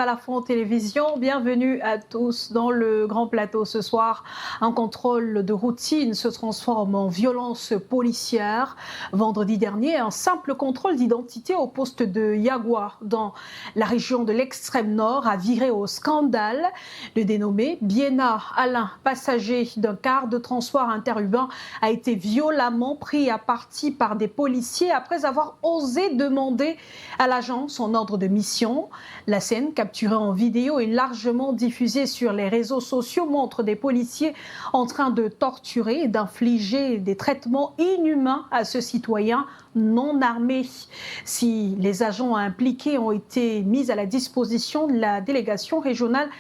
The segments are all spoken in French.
à la France Télévisions. Bienvenue à tous dans le grand plateau ce soir. Un contrôle de routine se transforme en violence policière. Vendredi dernier, un simple contrôle d'identité au poste de Yagua dans la région de l'extrême nord a viré au scandale. Le dénommé Biena Alain, passager d'un car de transport interurbain, a été violemment pris à partie par des policiers après avoir osé demander à l'agent son ordre de mission. La scène, capturée en vidéo et largement diffusée sur les réseaux sociaux, montre des policiers en train de torturer et d'infliger des traitements inhumains à ce citoyen non armé. Si les agents impliqués ont été mis à la disposition de la délégation régionale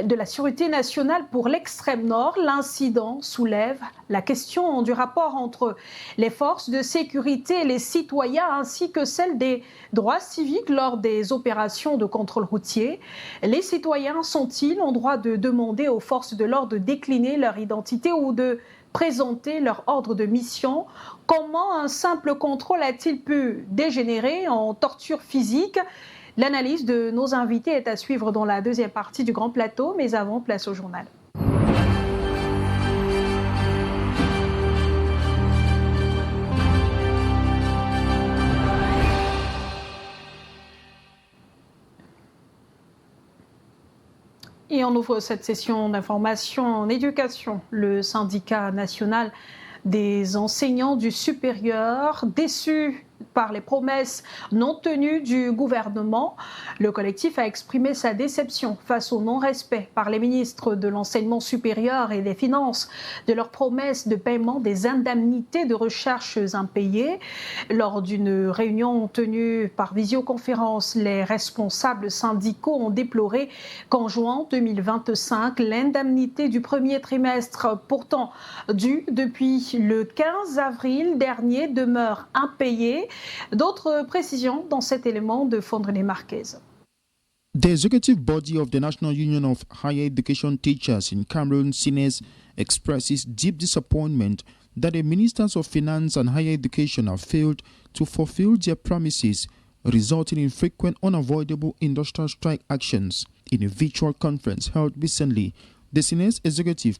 de la Sûreté nationale pour l'extrême nord, l'incident soulève la question du rapport entre les forces de sécurité et les citoyens, ainsi que celle des droits civiques lors des opérations de contrôle routier. Les citoyens sont-ils en droit de demander aux forces de l'ordre de décliner leur identité ou de présenter leur ordre de mission? Comment un simple contrôle a-t-il pu dégénérer en torture physique? L'analyse de nos invités est à suivre dans la deuxième partie du Grand Plateau, mais avant, place au journal. Et on ouvre cette session d'information en éducation. Le syndicat national des enseignants du supérieur, déçu par les promesses non tenues du gouvernement. Le collectif a exprimé sa déception face au non-respect par les ministres de l'enseignement supérieur et des finances de leurs promesses de paiement des indemnités de recherche impayées. Lors d'une réunion tenue par visioconférence, les responsables syndicaux ont déploré qu'en juin 2025, l'indemnité du premier trimestre, pourtant due depuis le 15 avril dernier, demeure impayée. D'autres précisions dans cet élément de Fondrené Marquez. The executive body of the National Union of Higher Education Teachers in Cameroon, SINES, expresses deep disappointment that the ministers of finance and higher education have failed to fulfill their promises, resulting in frequent unavoidable industrial strike actions. In a virtual conference held recently, the SINES executive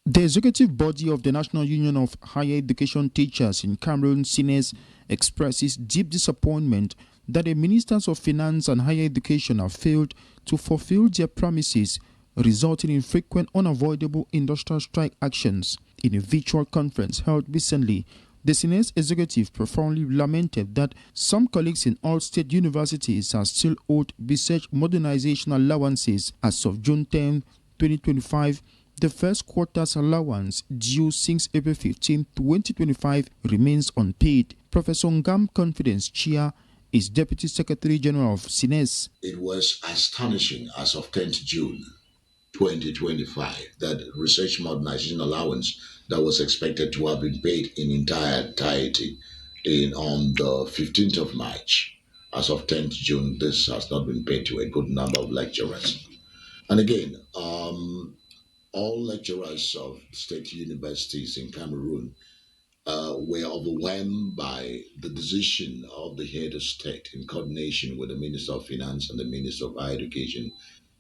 The executive body of the National Union of Higher Education Teachers in Cameroon, SINES, expresses deep disappointment that the ministers of finance and higher education have failed to fulfill their promises, resulting in frequent unavoidable industrial strike actions. In a virtual conference held recently, the SINES executive profoundly lamented that some colleagues in all state universities are still owed research modernization allowances as of June 10, 2025. The first quarter's allowance due since April 15, 2025 remains unpaid. Professor Ngam Confidence Chia is Deputy Secretary General of SINES. It was astonishing as of 10th June 2025 that research modernization allowance that was expected to have been paid in entirety on the 15th of March. As of 10th June, this has not been paid to a good number of lecturers. And again, all lecturers of state universities in Cameroon were overwhelmed by the decision of the head of state in coordination with the Minister of Finance and the Minister of Higher Education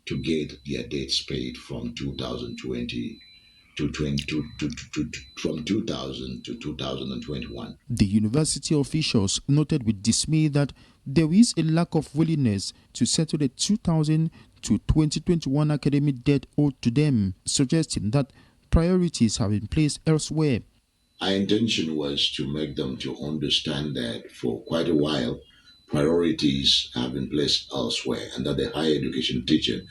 to get their dates paid from 2020 from 2000 to 2021. The university officials noted with dismay that there is a lack of willingness to settle the 2000 to 2021 academic debt owed to them, suggesting that priorities have been placed elsewhere. Our intention was to make them to understand that for quite a while, priorities have been placed elsewhere, and that the higher education teacher,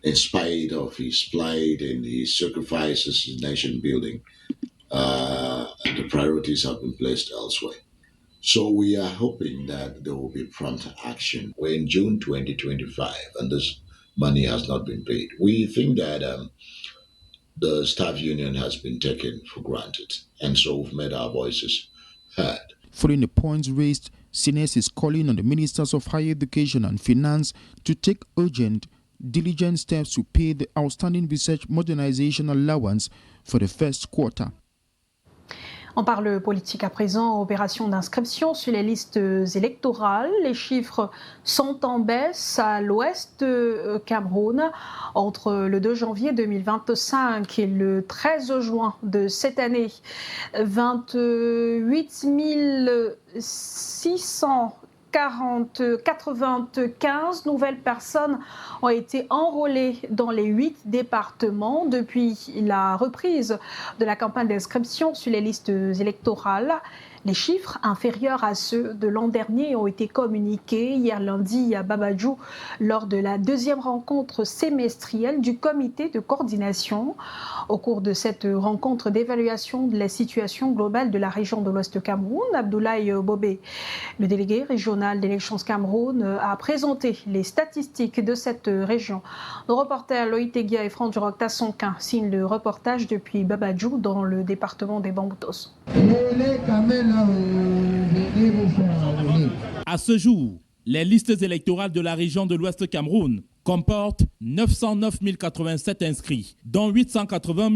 in spite of his plight and his sacrifices in nation building, the priorities have been placed elsewhere. So we are hoping that there will be prompt action. We're in June 2025, and this money has not been paid. We think that the staff union has been taken for granted, and so we've made our voices heard. Following the points raised, SINES is calling on the ministers of higher education and finance to take urgent, diligent steps to pay the outstanding research modernization allowance for the first quarter. On parle politique à présent, opération d'inscription sur les listes électorales. Les chiffres sont en baisse à l'ouest du Cameroun. Entre le 2 janvier 2025 et le 13 juin de cette année, 28 695 nouvelles personnes ont été enrôlées dans les 8 départements depuis la reprise de la campagne d'inscription sur les listes électorales. Les chiffres inférieurs à ceux de l'an dernier ont été communiqués hier lundi à Babadjou lors de la deuxième rencontre semestrielle du comité de coordination. Au cours de cette rencontre d'évaluation de la situation globale de la région de l'Ouest Cameroun, Abdoulaye Bobé, le délégué régional d'Elections Cameroun, a présenté les statistiques de cette région. Nos reporters Loïc Teguia et Franck Duroc-Tassonquin signent le reportage depuis Babadjou dans le département des Bamboutos. À ce jour, les listes électorales de la région de l'Ouest Cameroun comportent 909 087 inscrits, dont 880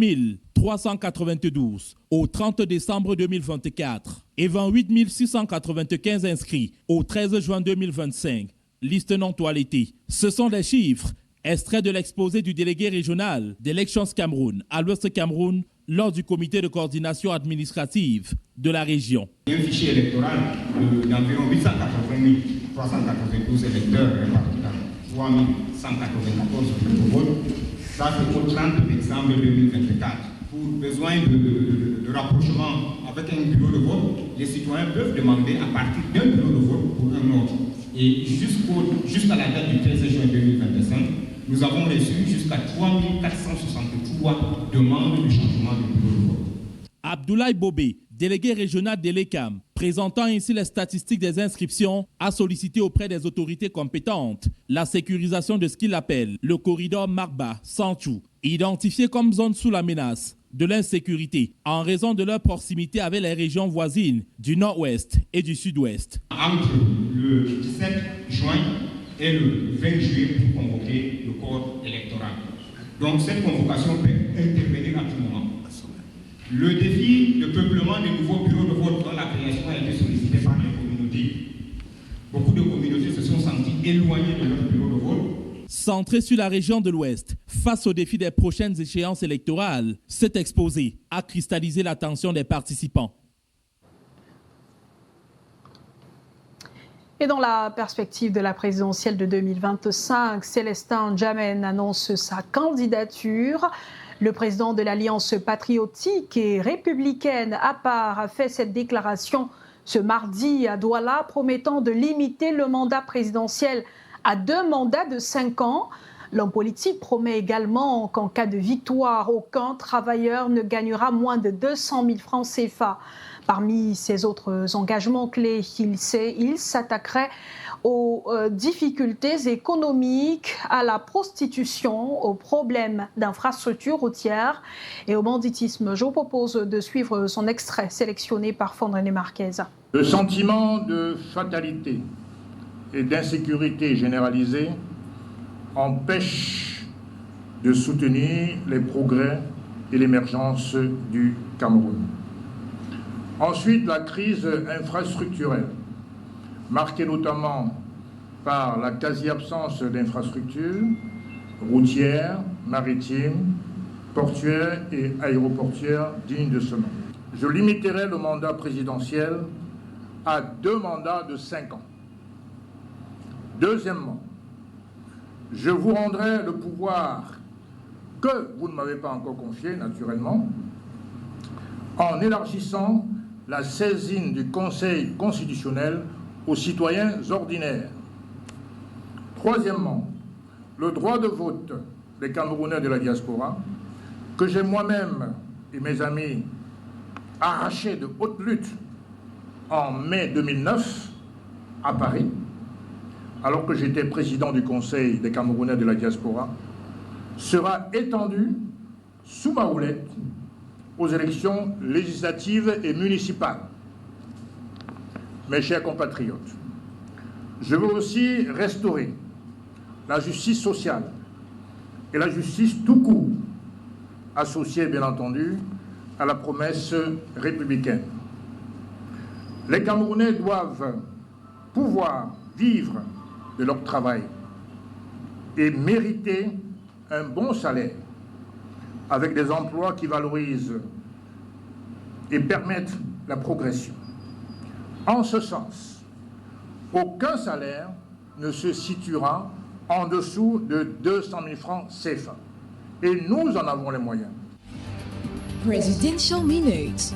392 au 30 décembre 2024 et 28 695 inscrits au 13 juin 2025. Liste non toilettée. Ce sont des chiffres extraits de l'exposé du délégué régional d'Elections Cameroun à l'Ouest Cameroun lors du comité de coordination administrative de la région. Il y a un fichier électoral d'environ 880 392 électeurs répartis dans 3 194 bureaux de vote. Ça, c'est au 30 décembre 2024. Pour besoin de rapprochement avec un bureau de vote, les citoyens peuvent demander à partir d'un bureau de vote pour un autre. Et jusqu'à la date du 13 juin 2025, nous avons reçu jusqu'à 3 463 demandes de changement de bureau de vote. Abdoulaye Bobé, délégué régional de l'ECAM, présentant ainsi les statistiques des inscriptions, a sollicité auprès des autorités compétentes la sécurisation de ce qu'il appelle le corridor Marba-Sanchou, identifié comme zone sous la menace de l'insécurité en raison de leur proximité avec les régions voisines du nord-ouest et du sud-ouest. Entre le 17 juin et le 20 juillet pour convoquer le corps électoral. Donc cette convocation peut intervenir à tout moment. Le défi de peuplement des nouveaux bureaux de vote dont la création a été sollicitée par les communautés. Beaucoup de communautés se sont senties éloignées de leur bureau de vote. Centré sur la région de l'Ouest, face au défi des prochaines échéances électorales, cet exposé a cristallisé l'attention des participants. Et dans la perspective de la présidentielle de 2025, Célestin Djamène annonce sa candidature. Le président de l'Alliance patriotique et républicaine à part a fait cette déclaration ce mardi à Douala, promettant de limiter le mandat présidentiel à 2 mandats de 5 ans. L'homme politique promet également qu'en cas de victoire, aucun travailleur ne gagnera moins de 200 000 francs CFA. Parmi ses autres engagements clés, il s'attaquerait aux difficultés économiques, à la prostitution, aux problèmes d'infrastructures routières et au banditisme. Je vous propose de suivre son extrait sélectionné par Fondrené Marquez. Le sentiment de fatalité et d'insécurité généralisée empêche de soutenir les progrès et l'émergence du Cameroun. Ensuite, la crise infrastructurelle, marquée notamment par la quasi-absence d'infrastructures routières, maritimes, portuaires et aéroportuaires dignes de ce nom. Je limiterai le mandat présidentiel à 2 mandats de 5 ans. Deuxièmement, je vous rendrai le pouvoir que vous ne m'avez pas encore confié, naturellement, en élargissant la saisine du Conseil constitutionnel aux citoyens ordinaires. Troisièmement, le droit de vote des Camerounais de la diaspora, que j'ai moi-même et mes amis arraché de haute lutte en mai 2009 à Paris, alors que j'étais président du Conseil des Camerounais de la diaspora, sera étendu sous ma houlette aux élections législatives et municipales. Mes chers compatriotes, je veux aussi restaurer la justice sociale et la justice tout court, associée bien entendu à la promesse républicaine. Les Camerounais doivent pouvoir vivre de leur travail et mériter un bon salaire avec des emplois qui valorisent et permettent la progression. En ce sens, aucun salaire ne se situera en dessous de 200 000 francs CFA. Et nous en avons les moyens. Presidential Minute.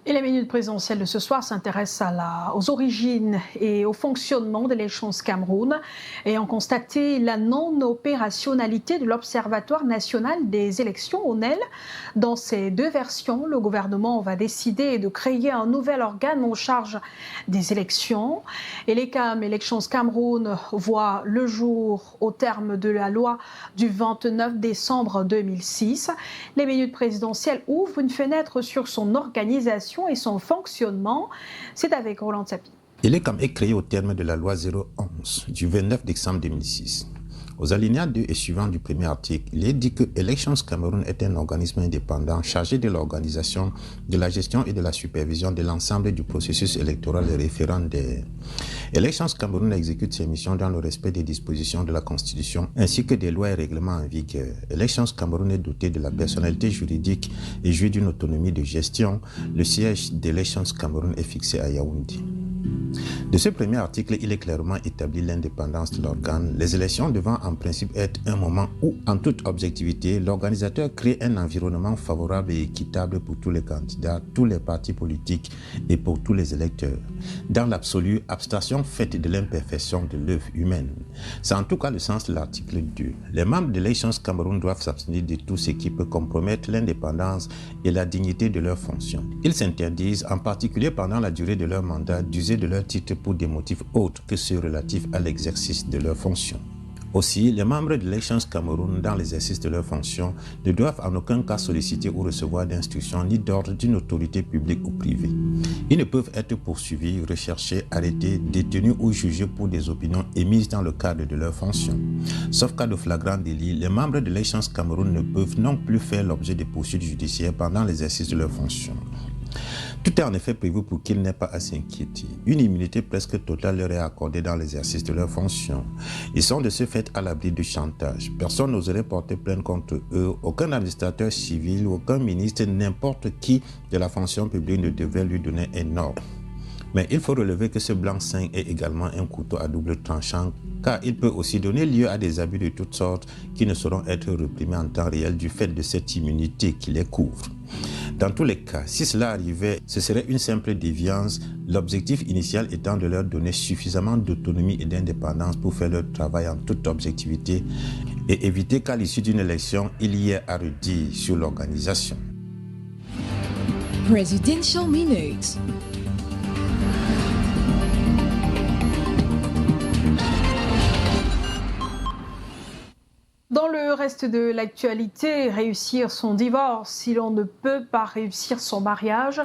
Et la minute présidentielle de ce soir s'intéresse aux origines et au fonctionnement de l'élection Cameroun, ayant constaté la non-opérationnalité de l'Observatoire national des élections, ONEL. Dans ces deux versions, le gouvernement va décider de créer un nouvel organe en charge des élections. Et l'élection Cameroun voit le jour au terme de la loi du 29 décembre 2006. Les minutes présidentielles ouvrent une fenêtre sur son organisation et son fonctionnement. C'est avec Roland Tsapi. L'écam est créé au terme de la loi 011 du 29 décembre 2006. Aux alinéas 2 et suivants du premier article, il est dit que Elections Cameroun est un organisme indépendant chargé de l'organisation, de la gestion et de la supervision de l'ensemble du processus électoral et référendaire. Elections Cameroun exécute ses missions dans le respect des dispositions de la Constitution ainsi que des lois et règlements en vigueur. Elections Cameroun est doté de la personnalité juridique et jouit d'une autonomie de gestion. Le siège d'Elections Cameroun est fixé à Yaoundé. De ce premier article, il est clairement établi l'indépendance de l'organe, les élections devant en principe être un moment où, en toute objectivité, l'organisateur crée un environnement favorable et équitable pour tous les candidats, tous les partis politiques et pour tous les électeurs. Dans l'absolu, abstraction faite de l'imperfection de l'œuvre humaine. C'est en tout cas le sens de l'article 2. Les membres de l'Elections Cameroun doivent s'abstenir de tout ce qui peut compromettre l'indépendance et la dignité de leurs fonctions. Ils s'interdisent, en particulier pendant la durée de leur mandat, d'user de leur titre pour des motifs autres que ceux relatifs à l'exercice de leurs fonctions. Aussi, les membres de l'Elections Cameroun, dans l'exercice de leurs fonctions, ne doivent en aucun cas solliciter ou recevoir d'instructions ni d'ordre d'une autorité publique ou privée. Ils ne peuvent être poursuivis, recherchés, arrêtés, détenus ou jugés pour des opinions émises dans le cadre de leurs fonctions. Sauf cas de flagrant délit, les membres de l'Elections Cameroun ne peuvent non plus faire l'objet de poursuites judiciaires pendant l'exercice de leurs fonctions. Tout est en effet prévu pour qu'ils n'aient pas à s'inquiéter. Une immunité presque totale leur est accordée dans l'exercice de leurs fonctions. Ils sont de ce fait à l'abri du chantage. Personne n'oserait porter plainte contre eux. Aucun administrateur civil, aucun ministre, n'importe qui de la fonction publique ne devrait lui donner un ordre. Mais il faut relever que ce blanc-seing est également un couteau à double tranchant, car il peut aussi donner lieu à des abus de toutes sortes qui ne sauront être réprimés en temps réel du fait de cette immunité qui les couvre. Dans tous les cas, si cela arrivait, ce serait une simple déviance, l'objectif initial étant de leur donner suffisamment d'autonomie et d'indépendance pour faire leur travail en toute objectivité et éviter qu'à l'issue d'une élection, il y ait à redire sur l'organisation. Presidential Minute. Dans le reste de l'actualité, réussir son divorce si l'on ne peut pas réussir son mariage,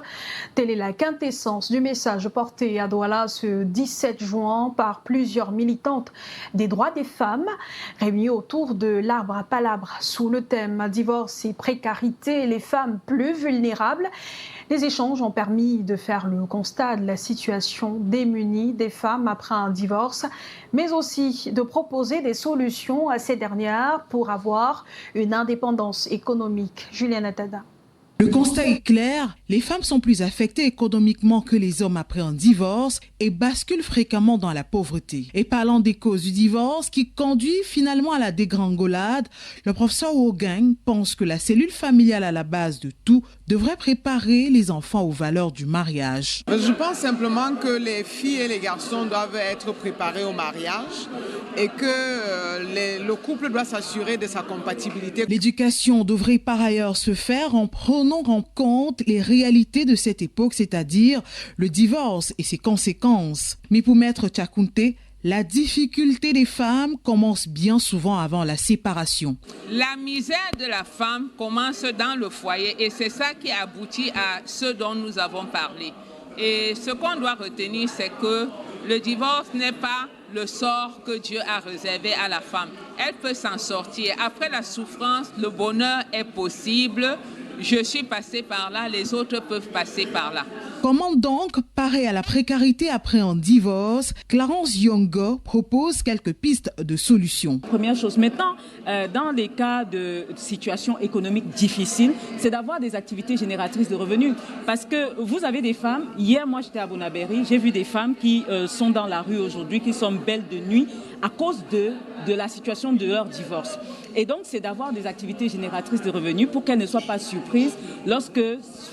telle est la quintessence du message porté à Douala ce 17 juin par plusieurs militantes des droits des femmes, réunies autour de l'arbre à palabres sous le thème « Divorce et précarité, les femmes plus vulnérables ». Les échanges ont permis de faire le constat de la situation démunie des femmes après un divorce, mais aussi de proposer des solutions à ces dernières pour avoir une indépendance économique. Juliana Tada. Le constat est clair, les femmes sont plus affectées économiquement que les hommes après un divorce et basculent fréquemment dans la pauvreté. Et parlant des causes du divorce qui conduit finalement à la dégringolade, le professeur Wogang pense que la cellule familiale à la base de tout devrait préparer les enfants aux valeurs du mariage. Je pense simplement que les filles et les garçons doivent être préparés au mariage et que le couple doit s'assurer de sa compatibilité. L'éducation devrait par ailleurs se faire en prenant en compte les réalités de cette époque, c'est-à-dire le divorce et ses conséquences. Mais pour Maître Tchakounté, la difficulté des femmes commence bien souvent avant la séparation. La misère de la femme commence dans le foyer et c'est ça qui aboutit à ce dont nous avons parlé. Et ce qu'on doit retenir, c'est que le divorce n'est pas le sort que Dieu a réservé à la femme. Elle peut s'en sortir. Après la souffrance, le bonheur est possible. Je suis passée par là, les autres peuvent passer par là. Comment donc parer à la précarité après un divorce? Clarence Yongo propose quelques pistes de solutions. Première chose, maintenant, dans les cas de situation économique difficile, c'est d'avoir des activités génératrices de revenus. Parce que vous avez des femmes, hier moi j'étais à Bonaberry, j'ai vu des femmes qui sont dans la rue aujourd'hui, qui sont belles de nuit à cause de la situation de leur divorce. Et donc c'est d'avoir des activités génératrices de revenus pour qu'elles ne soient pas surprises lorsque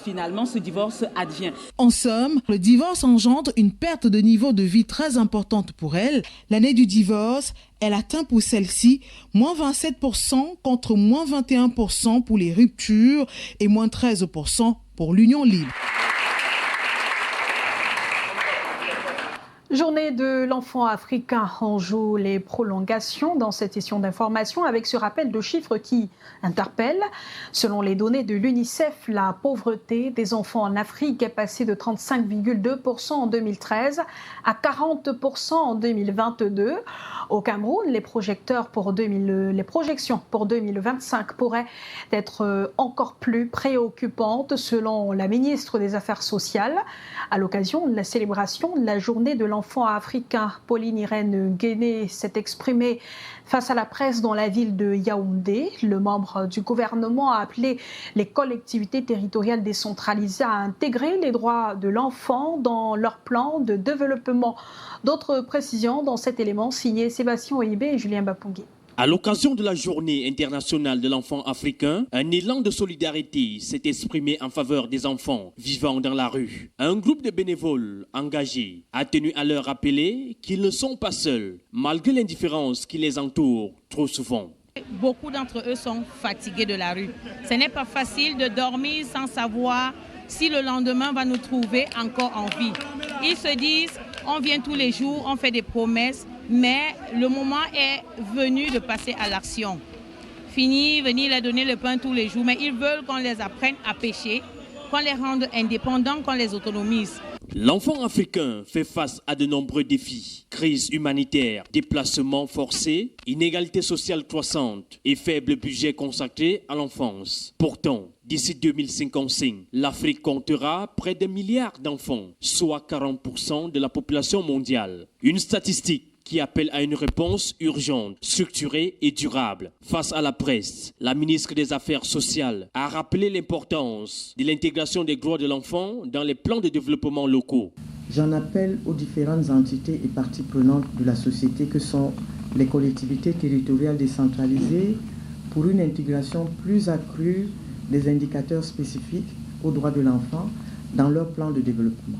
finalement ce divorce advient. En somme, le divorce engendre une perte de niveau de vie très importante pour elle. L'année du divorce, elle atteint pour celle-ci moins 27% contre moins 21% pour les ruptures et moins 13% pour l'union libre. Journée de l'enfant africain, on joue les prolongations dans cette session d'information avec ce rappel de chiffres qui interpelle. Selon les données de l'UNICEF, la pauvreté des enfants en Afrique est passée de 35,2% en 2013 à 40% en 2022. Au Cameroun, les projections pour 2025 pourraient être encore plus préoccupantes selon la ministre des Affaires sociales. À l'occasion de la célébration de la journée de l'enfant africain, Pauline Irène Guéné s'est exprimée face à la presse dans la ville de Yaoundé. Le membre du gouvernement a appelé les collectivités territoriales décentralisées à intégrer les droits de l'enfant dans leur plan de développement. D'autres précisions dans cet élément signé Sébastien Oïbé et Julien Bapungué. À l'occasion de la journée internationale de l'enfant africain, un élan de solidarité s'est exprimé en faveur des enfants vivant dans la rue. Un groupe de bénévoles engagés a tenu à leur rappeler qu'ils ne sont pas seuls, malgré l'indifférence qui les entoure trop souvent. Beaucoup d'entre eux sont fatigués de la rue. Ce n'est pas facile de dormir sans savoir si le lendemain va nous trouver encore en vie. Ils se disent, on vient tous les jours, on fait des promesses, mais le moment est venu de passer à l'action. Venir leur donner le pain tous les jours, mais ils veulent qu'on les apprenne à pêcher, qu'on les rende indépendants, qu'on les autonomise. L'enfant africain fait face à de nombreux défis. Crise humanitaire, déplacements forcés, inégalité sociale croissante et faible budget consacré à l'enfance. Pourtant, d'ici 2055, l'Afrique comptera près d'1 milliard d'enfants, soit 40% de la population mondiale. Une statistique qui appelle à une réponse urgente, structurée et durable. Face à la presse, la ministre des Affaires sociales a rappelé l'importance de l'intégration des droits de l'enfant dans les plans de développement locaux. J'en appelle aux différentes entités et parties prenantes de la société que sont les collectivités territoriales décentralisées pour une intégration plus accrue des indicateurs spécifiques aux droits de l'enfant dans leur plan de développement.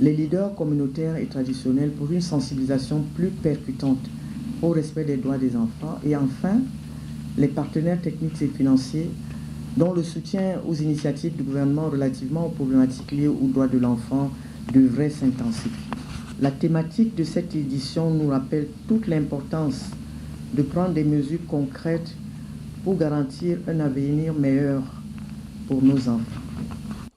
Les leaders communautaires et traditionnels pour une sensibilisation plus percutante au respect des droits des enfants. Et enfin, les partenaires techniques et financiers dont le soutien aux initiatives du gouvernement relativement aux problématiques liées aux droits de l'enfant devrait s'intensifier. La thématique de cette édition nous rappelle toute l'importance de prendre des mesures concrètes pour garantir un avenir meilleur pour nos enfants.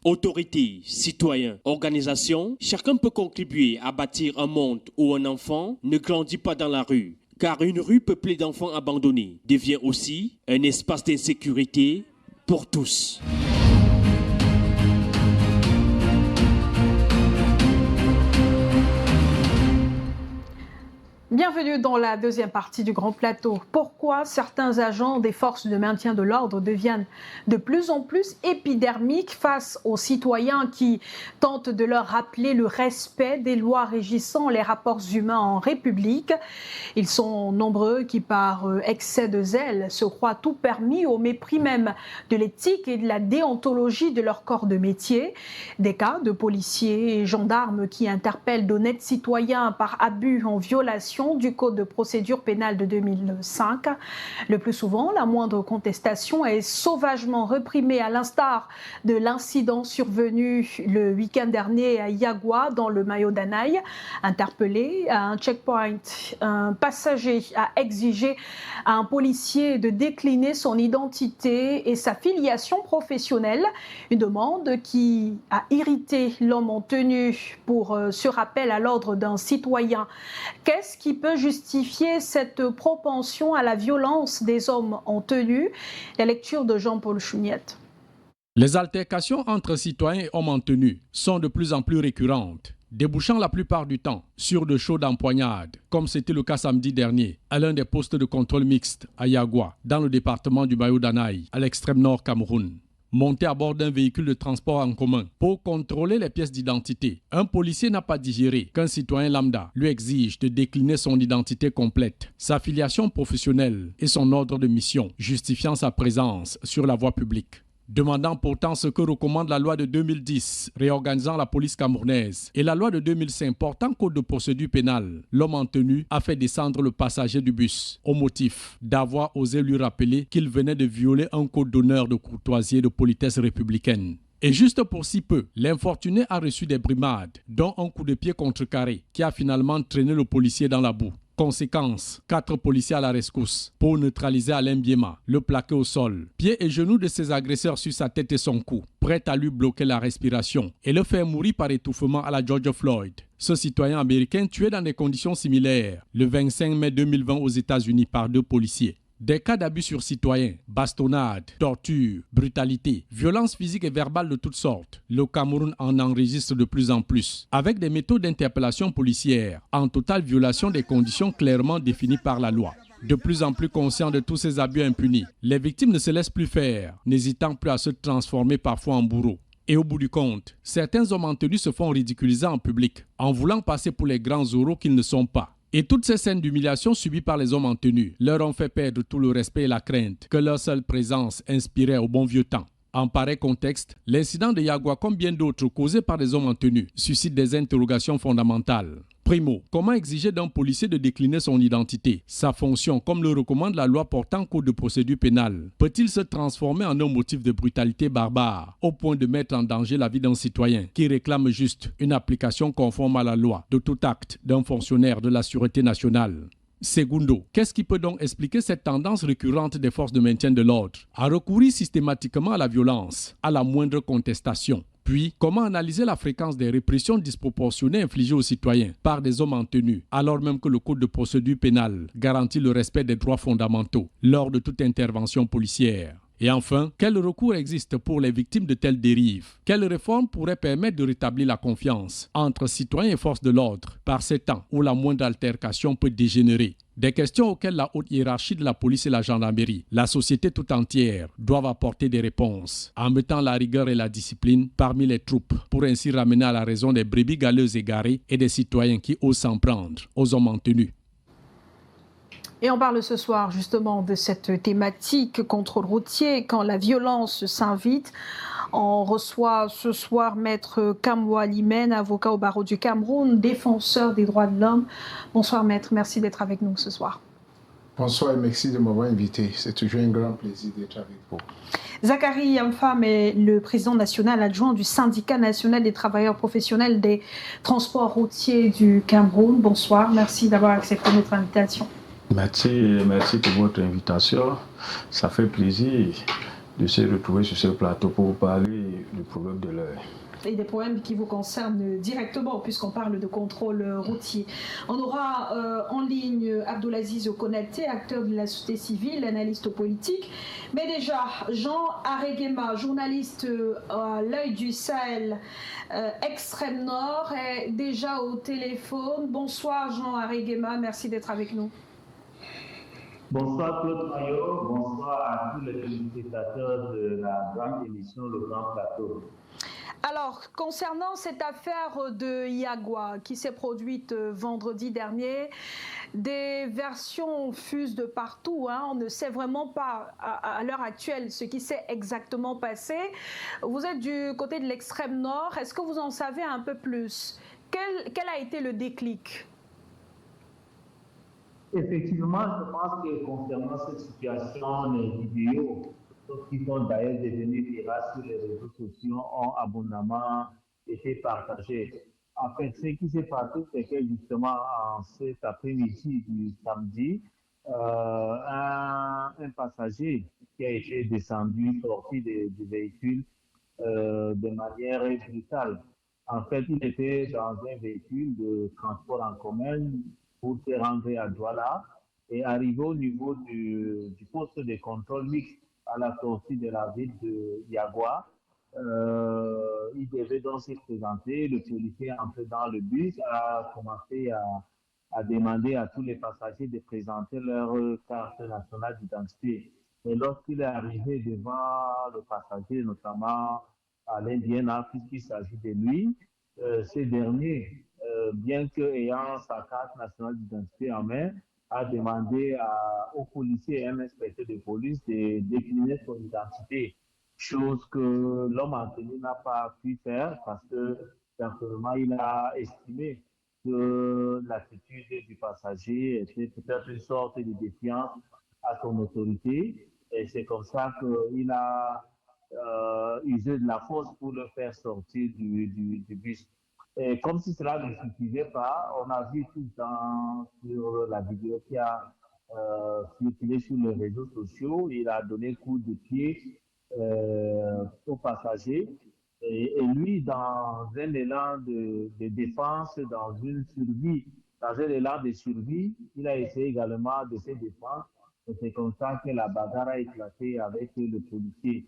Autorités, citoyens, organisations, chacun peut contribuer à bâtir un monde où un enfant ne grandit pas dans la rue. Car une rue peuplée d'enfants abandonnés devient aussi un espace d'insécurité pour tous. Bienvenue dans la deuxième partie du Grand Plateau. Pourquoi certains agents des forces de maintien de l'ordre deviennent de plus en plus épidermiques face aux citoyens qui tentent de leur rappeler le respect des lois régissant les rapports humains en République? Ils sont nombreux qui, par excès de zèle, se croient tout permis au mépris même de l'éthique et de la déontologie de leur corps de métier. Des cas de policiers et gendarmes qui interpellent d'honnêtes citoyens par abus en violation application du Code de procédure pénale de 2005. Le plus souvent, la moindre contestation est sauvagement réprimée, à l'instar de l'incident survenu le week-end dernier à Yagua, dans le Mayo-Danaï. Interpellé à un checkpoint, un passager a exigé à un policier de décliner son identité et sa filiation professionnelle. Une demande qui a irrité l'homme en tenue pour ce rappel à l'ordre d'un citoyen. Qu'est-ce qui peut justifier cette propension à la violence des hommes en tenue? La lecture de Jean-Paul Chouniette. Les altercations entre citoyens et hommes en tenue sont de plus en plus récurrentes, débouchant la plupart du temps sur de chaudes empoignades, comme c'était le cas samedi dernier à l'un des postes de contrôle mixte à Yagua, dans le département du Mayo-Danaï, à l'extrême nord Cameroun. Monté à bord d'un véhicule de transport en commun pour contrôler les pièces d'identité, un policier n'a pas digéré qu'un citoyen lambda lui exige de décliner son identité complète, sa filiation professionnelle et son ordre de mission, justifiant sa présence sur la voie publique. Demandant pourtant ce que recommande la loi de 2010 réorganisant la police camerounaise et la loi de 2005 portant code de procédure pénale, l'homme en tenue a fait descendre le passager du bus au motif d'avoir osé lui rappeler qu'il venait de violer un code d'honneur, de courtoisie et de politesse républicaine. Et juste pour si peu, l'infortuné a reçu des brimades, dont un coup de pied contrecarré qui a finalement traîné le policier dans la boue. Conséquence, 4 policiers à la rescousse pour neutraliser Alain Biema, le plaquer au sol. Pieds et genoux de ses agresseurs sur sa tête et son cou, prêts à lui bloquer la respiration et le faire mourir par étouffement à la George Floyd. Ce citoyen américain tué dans des conditions similaires le 25 mai 2020 aux États-Unis par 2 policiers. Des cas d'abus sur citoyens, bastonnades, torture, brutalité, violences physiques et verbales de toutes sortes. Le Cameroun en enregistre de plus en plus, avec des méthodes d'interpellation policière, en totale violation des conditions clairement définies par la loi. De plus en plus conscients de tous ces abus impunis, les victimes ne se laissent plus faire, n'hésitant plus à se transformer parfois en bourreaux. Et au bout du compte, certains hommes en tenue se font ridiculiser en public, en voulant passer pour les grands oraux qu'ils ne sont pas. Et toutes ces scènes d'humiliation subies par les hommes en tenue leur ont fait perdre tout le respect et la crainte que leur seule présence inspirait au bon vieux temps. En pareil contexte, l'incident de Yagua, comme bien d'autres causés par des hommes en tenue, suscite des interrogations fondamentales. Primo, comment exiger d'un policier de décliner son identité? Sa fonction, comme le recommande la loi portant code de procédure pénale, peut-il se transformer en un motif de brutalité barbare, au point de mettre en danger la vie d'un citoyen qui réclame juste une application conforme à la loi de tout acte d'un fonctionnaire de la Sûreté nationale? Segundo, qu'est-ce qui peut donc expliquer cette tendance récurrente des forces de maintien de l'ordre à recourir systématiquement à la violence, à la moindre contestation? Puis, comment analyser la fréquence des répressions disproportionnées infligées aux citoyens par des hommes en tenue, alors même que le Code de procédure pénale garantit le respect des droits fondamentaux lors de toute intervention policière? Et enfin, quel recours existe pour les victimes de telles dérives? Quelle réforme pourrait permettre de rétablir la confiance entre citoyens et forces de l'ordre par ces temps où la moindre altercation peut dégénérer? Des questions auxquelles la haute hiérarchie de la police et la gendarmerie, la société tout entière, doivent apporter des réponses, en mettant la rigueur et la discipline parmi les troupes, pour ainsi ramener à la raison des brebis galeuses égarées et des citoyens qui osent s'en prendre aux hommes en tenue. Et on parle ce soir justement de cette thématique contrôle routier, quand la violence s'invite. On reçoit ce soir Maître Kamwa Limen, avocat au barreau du Cameroun, défenseur des droits de l'homme. Bonsoir Maître, merci d'être avec nous ce soir. Bonsoir et merci de m'avoir invité. C'est toujours un grand plaisir d'être avec vous. Zachary Yamfam est le président national adjoint du syndicat national des travailleurs professionnels des transports routiers du Cameroun. Bonsoir, merci d'avoir accepté notre invitation. Merci pour votre invitation. Ça fait plaisir de se retrouver sur ce plateau pour vous parler du problème de l'heure. Et des problèmes qui vous concernent directement, puisqu'on parle de contrôle routier. On aura en ligne Abdoulaziz Konaté, acteur de la société civile, analyste politique. Mais déjà, Jean Areguema, journaliste à l'œil du Sahel, extrême nord, est déjà au téléphone. Bonsoir Jean Areguema, merci d'être avec nous. Bonsoir Claude Maillot, bonsoir à tous les téléspectateurs de la grande émission Le Grand Plateau. Alors, concernant cette affaire de Yagua qui s'est produite vendredi dernier, des versions fusent de partout. On ne sait vraiment pas à l'heure actuelle ce qui s'est exactement passé. Vous êtes du côté de l'extrême nord. Est-ce que vous en savez un peu plus? Quel a été le déclic? Effectivement, je pense que concernant cette situation, les vidéos qui sont d'ailleurs devenues virales sur les réseaux sociaux ont abondamment été partagées. En fait, ce qui s'est passé, c'est que justement, en cet après-midi du samedi, un passager qui a été descendu, sorti du véhicule de manière brutale. En fait, il était dans un véhicule de transport en commun pour se rendre à Douala et arrivé au niveau du poste de contrôle mixte à la sortie de la ville de Yagua. Il devait donc se présenter. Le policier entré dans le bus a commencé à demander à tous les passagers de présenter leur carte nationale d'identité. Et lorsqu'il est arrivé devant le passager, notamment Alain Biena, puisqu'il s'agit de lui, ce dernier, bien qu'ayant sa carte nationale d'identité en main, a demandé aux policiers et à un inspecteur de police de décliner son identité, chose que l'homme en tenue n'a pas pu faire parce que simplement il a estimé que l'attitude du passager était peut-être une sorte de défiance à son autorité, et c'est comme ça qu'il a usé de la force pour le faire sortir du bus. Et comme si cela ne suffisait pas, on a vu tout le temps sur la vidéo qui a circulé sur les réseaux sociaux, il a donné coup de pied au passager. Et lui, dans un élan de défense, dans un élan de survie, il a essayé également de se défendre. Et c'est comme ça que la bagarre a éclaté avec le policier.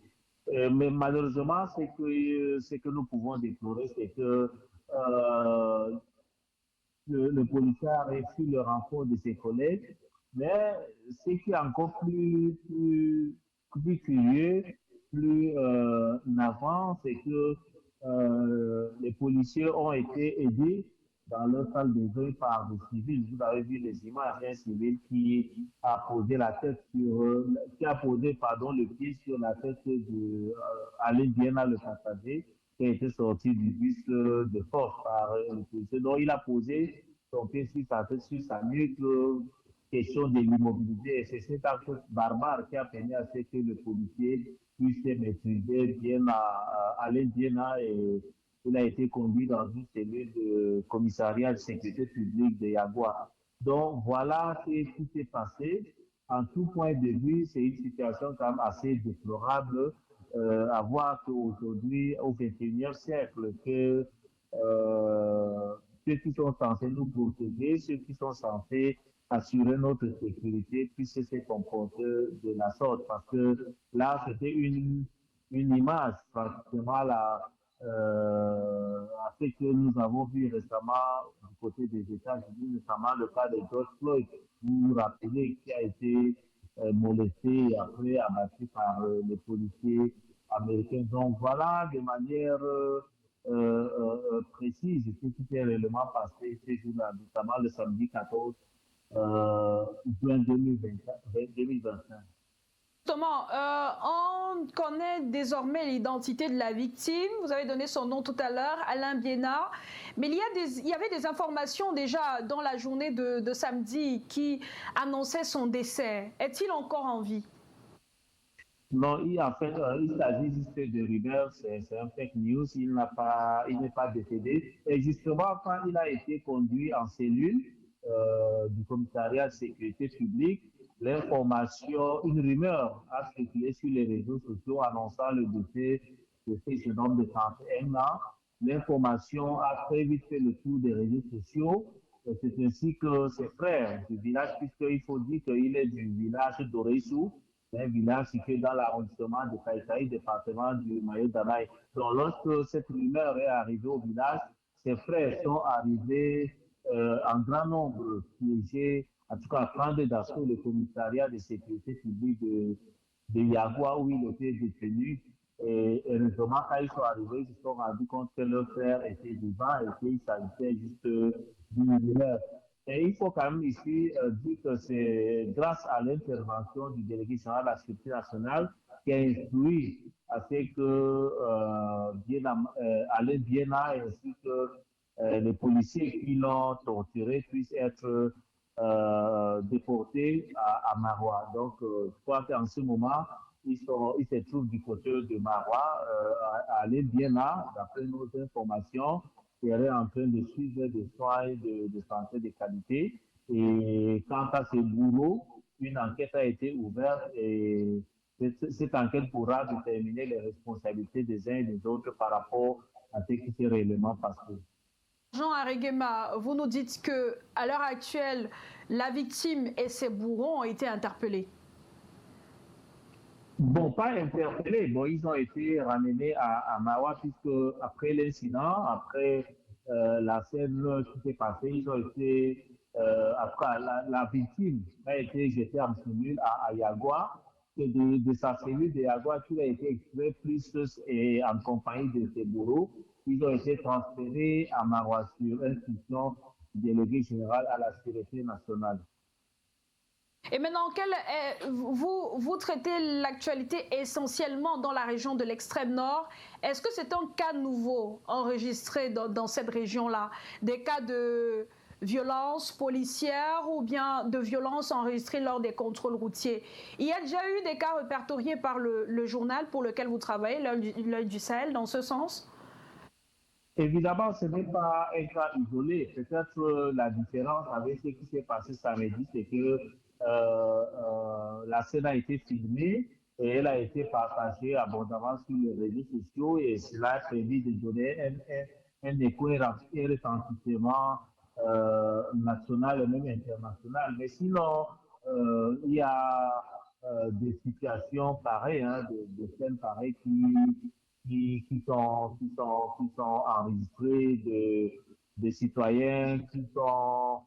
Mais malheureusement, ce que nous pouvons déplorer, c'est que le policier a reçu le renfort de ses collègues. Mais ce qui est encore plus curieux, plus navrant, c'est que les policiers ont été aidés dans leur salle de jeu par des civils. Vous avez vu les images d'un civil qui a posé le pied sur la tête de Alain Biena, le passager, qui a été sorti du bus de force par le policier. Donc il a posé son pied sur sa tête, sur sa nuque, question de l'immobiliser. Et c'est cet acte barbare qui a permis à ce que le policier puisse maîtriser bien Alain Biena, et il a été conduit dans une cellule de commissariat de sécurité publique de Yagua. Donc voilà ce qui s'est passé. En tout point de vue, c'est une situation quand même assez déplorable à voir qu'aujourd'hui, au XXIe siècle, que ceux qui sont censés nous protéger, ceux qui sont censés assurer notre sécurité puissent se comporter de la sorte. Parce que là, c'était une image pratiquement à ce que nous avons vu récemment du côté des États-Unis, notamment le cas de George Floyd, vous vous rappelez, qui a été molesté et après abattu par les policiers américains. Donc voilà, de manière précise, ce qui s'est réellement passé ces jours-là, notamment le samedi 14 juin 2025. Justement, on connaît désormais l'identité de la victime. Vous avez donné son nom tout à l'heure, Alain Biena. Mais il y avait des informations déjà dans la journée de samedi qui annonçaient son décès. Est-il encore en vie? Non, il s'agit juste de rumeurs, c'est un fake news. Il n'est pas décédé. Et justement, quand il a été conduit en cellule du commissariat de sécurité publique, une rumeur a circulé sur les réseaux sociaux annonçant le décès de ce jeune homme de 31 ans. L'information a très vite fait le tour des réseaux sociaux. C'est ainsi que ses frères du village, puisqu'il faut dire qu'il est du village d'Oreissou, un village situé dans l'arrondissement de Kaïkaï, département du Mayo-Danaï. Donc lorsque cette rumeur est arrivée au village, ses frères sont arrivés en grand nombre, piégés, en tout cas prendre d'assaut le commissariat de sécurité publique de Yagua où il était détenu. Et heureusement, quand ils sont arrivés, ils se sont rendus compte que leur frère était vivant et qu'il s'agissait juste d'une rumeur. Et il faut quand même ici dire que c'est grâce à l'intervention du délégué général de la sécurité nationale qui a instruit à ce que Alain Biena ainsi que les policiers qui l'ont torturé puissent être déportés à Maroua. Donc, je crois qu'en ce moment, ils se trouvent du côté de Maroua, à aller bien là, d'après nos informations, qui est en train de suivre des soins de santé de qualité. Et quant à ces bourreaux, une enquête a été ouverte et cette enquête pourra déterminer les responsabilités des uns et des autres par rapport à ce qui s'est réellement passé. Jean Areguema, vous nous dites qu'à l'heure actuelle, la victime et ses bourreaux ont été interpellés. Bon, pas interpellés. Bon, ils ont été ramenés à Maroua puisque après l'incident, après la scène qui s'est passée, ils ont été, après la victime a été jetée en cellule à Yagua. Et de sa cellule de Yagua, tout a été extrait plus et en compagnie de ses bourreaux. Ils ont été transférés à Maroua sur instruction du délégué général à la sécurité nationale. Et maintenant, vous traitez l'actualité essentiellement dans la région de l'extrême nord. Est-ce que c'est un cas nouveau enregistré dans cette région-là? Des cas de violence policière ou bien de violence enregistrée lors des contrôles routiers? Il y a déjà eu des cas répertoriés par le journal pour lequel vous travaillez, l'Œil du Sahel, dans ce sens? Évidemment, ce n'est pas un cas isolé. Peut-être la différence avec ce qui s'est passé samedi, c'est que la scène a été filmée et elle a été partagée abondamment sur les réseaux sociaux et cela a permis de donner un écho et retentissement national et même international. Mais sinon, il y a des situations pareilles, des scènes pareilles qui sont enregistrées de citoyens qui sont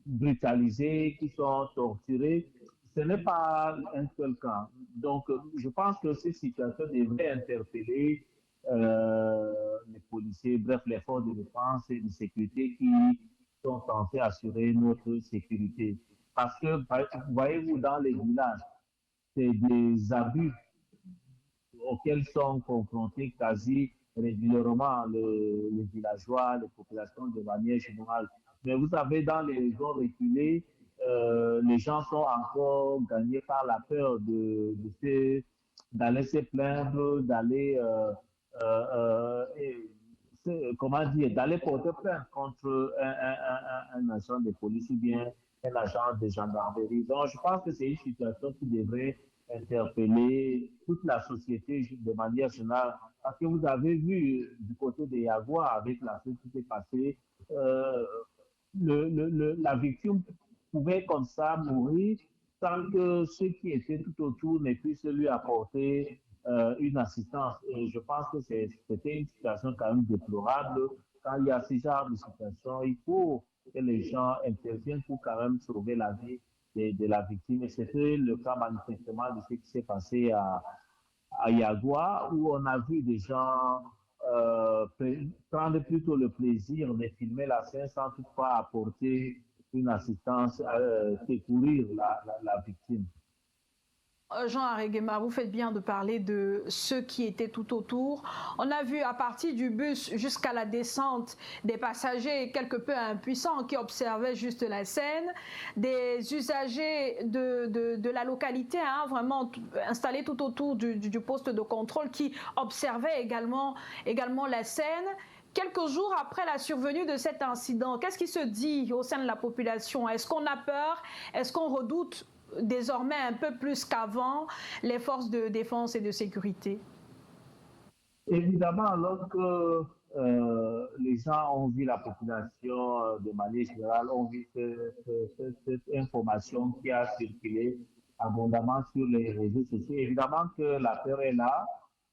brutalisés, qui sont torturés. Ce n'est pas un seul cas. Donc, je pense que ces situations devraient interpeller les policiers, bref, les forces de défense et de sécurité qui sont censés assurer notre sécurité. Parce que, voyez-vous, dans les villages, c'est des abus auxquels sont confrontés quasi régulièrement les villageois, les populations de manière générale. Mais vous savez, dans les zones reculées, les gens sont encore gagnés par la peur d'aller se plaindre, d'aller d'aller porter plainte contre un agent de police ou bien un agent de gendarmerie. Donc, je pense que c'est une situation qui devrait interpeller toute la société de manière générale. Parce que vous avez vu du côté des Yagua, avec la chose qui s'est passée, la victime pouvait comme ça mourir sans que ceux qui étaient tout autour ne puissent lui apporter une assistance. Et je pense que c'était une situation quand même déplorable. Quand il y a ce genre de situation, il faut que les gens interviennent pour quand même sauver la vie de la victime. Et c'était le cas manifestement de ce qui s'est passé à Yagua, où on a vu des gens prendre plutôt le plaisir de filmer la scène sans toutefois apporter une assistance, secourir la victime. Jean Areguema, vous faites bien de parler de ceux qui étaient tout autour. On a vu à partir du bus jusqu'à la descente des passagers quelque peu impuissants qui observaient juste la scène, des usagers de la localité, vraiment installés tout autour du poste de contrôle qui observaient également la scène. Quelques jours après la survenue de cet incident, qu'est-ce qui se dit au sein de la population? Est-ce qu'on a peur? Est-ce qu'on redoute désormais un peu plus qu'avant les forces de défense et de sécurité? Évidemment, lorsque les gens ont vu la population de manière générale, ont vu cette information qui a circulé abondamment sur les réseaux sociaux, évidemment que la peur est là,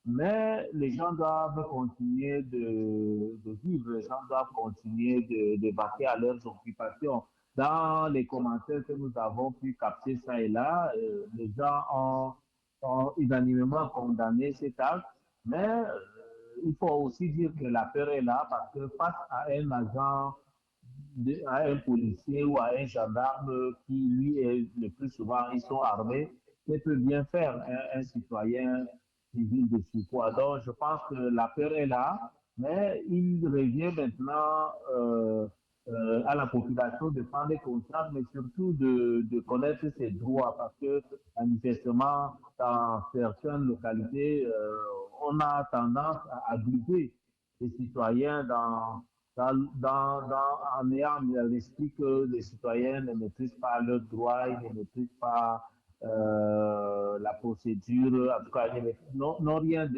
mais les gens doivent continuer de vivre, les gens doivent continuer de vaquer à leurs occupations. Dans les commentaires que nous avons pu capter ça et là, les gens ont unanimement condamné cet acte, mais il faut aussi dire que la peur est là parce que face à un agent, à un policier ou à un gendarme qui, lui, est le plus souvent, ils sont armés, que peut bien faire un citoyen civil de surpoids. Donc, je pense que la peur est là, mais il revient maintenant à la population de prendre conscience, mais surtout de connaître ses droits, parce que manifestement, dans certaines localités, on a tendance à abuser les citoyens en ayant à l'esprit que les citoyens ne maîtrisent pas leurs droits, ils ne maîtrisent pas la procédure, en tout cas, n'ont rien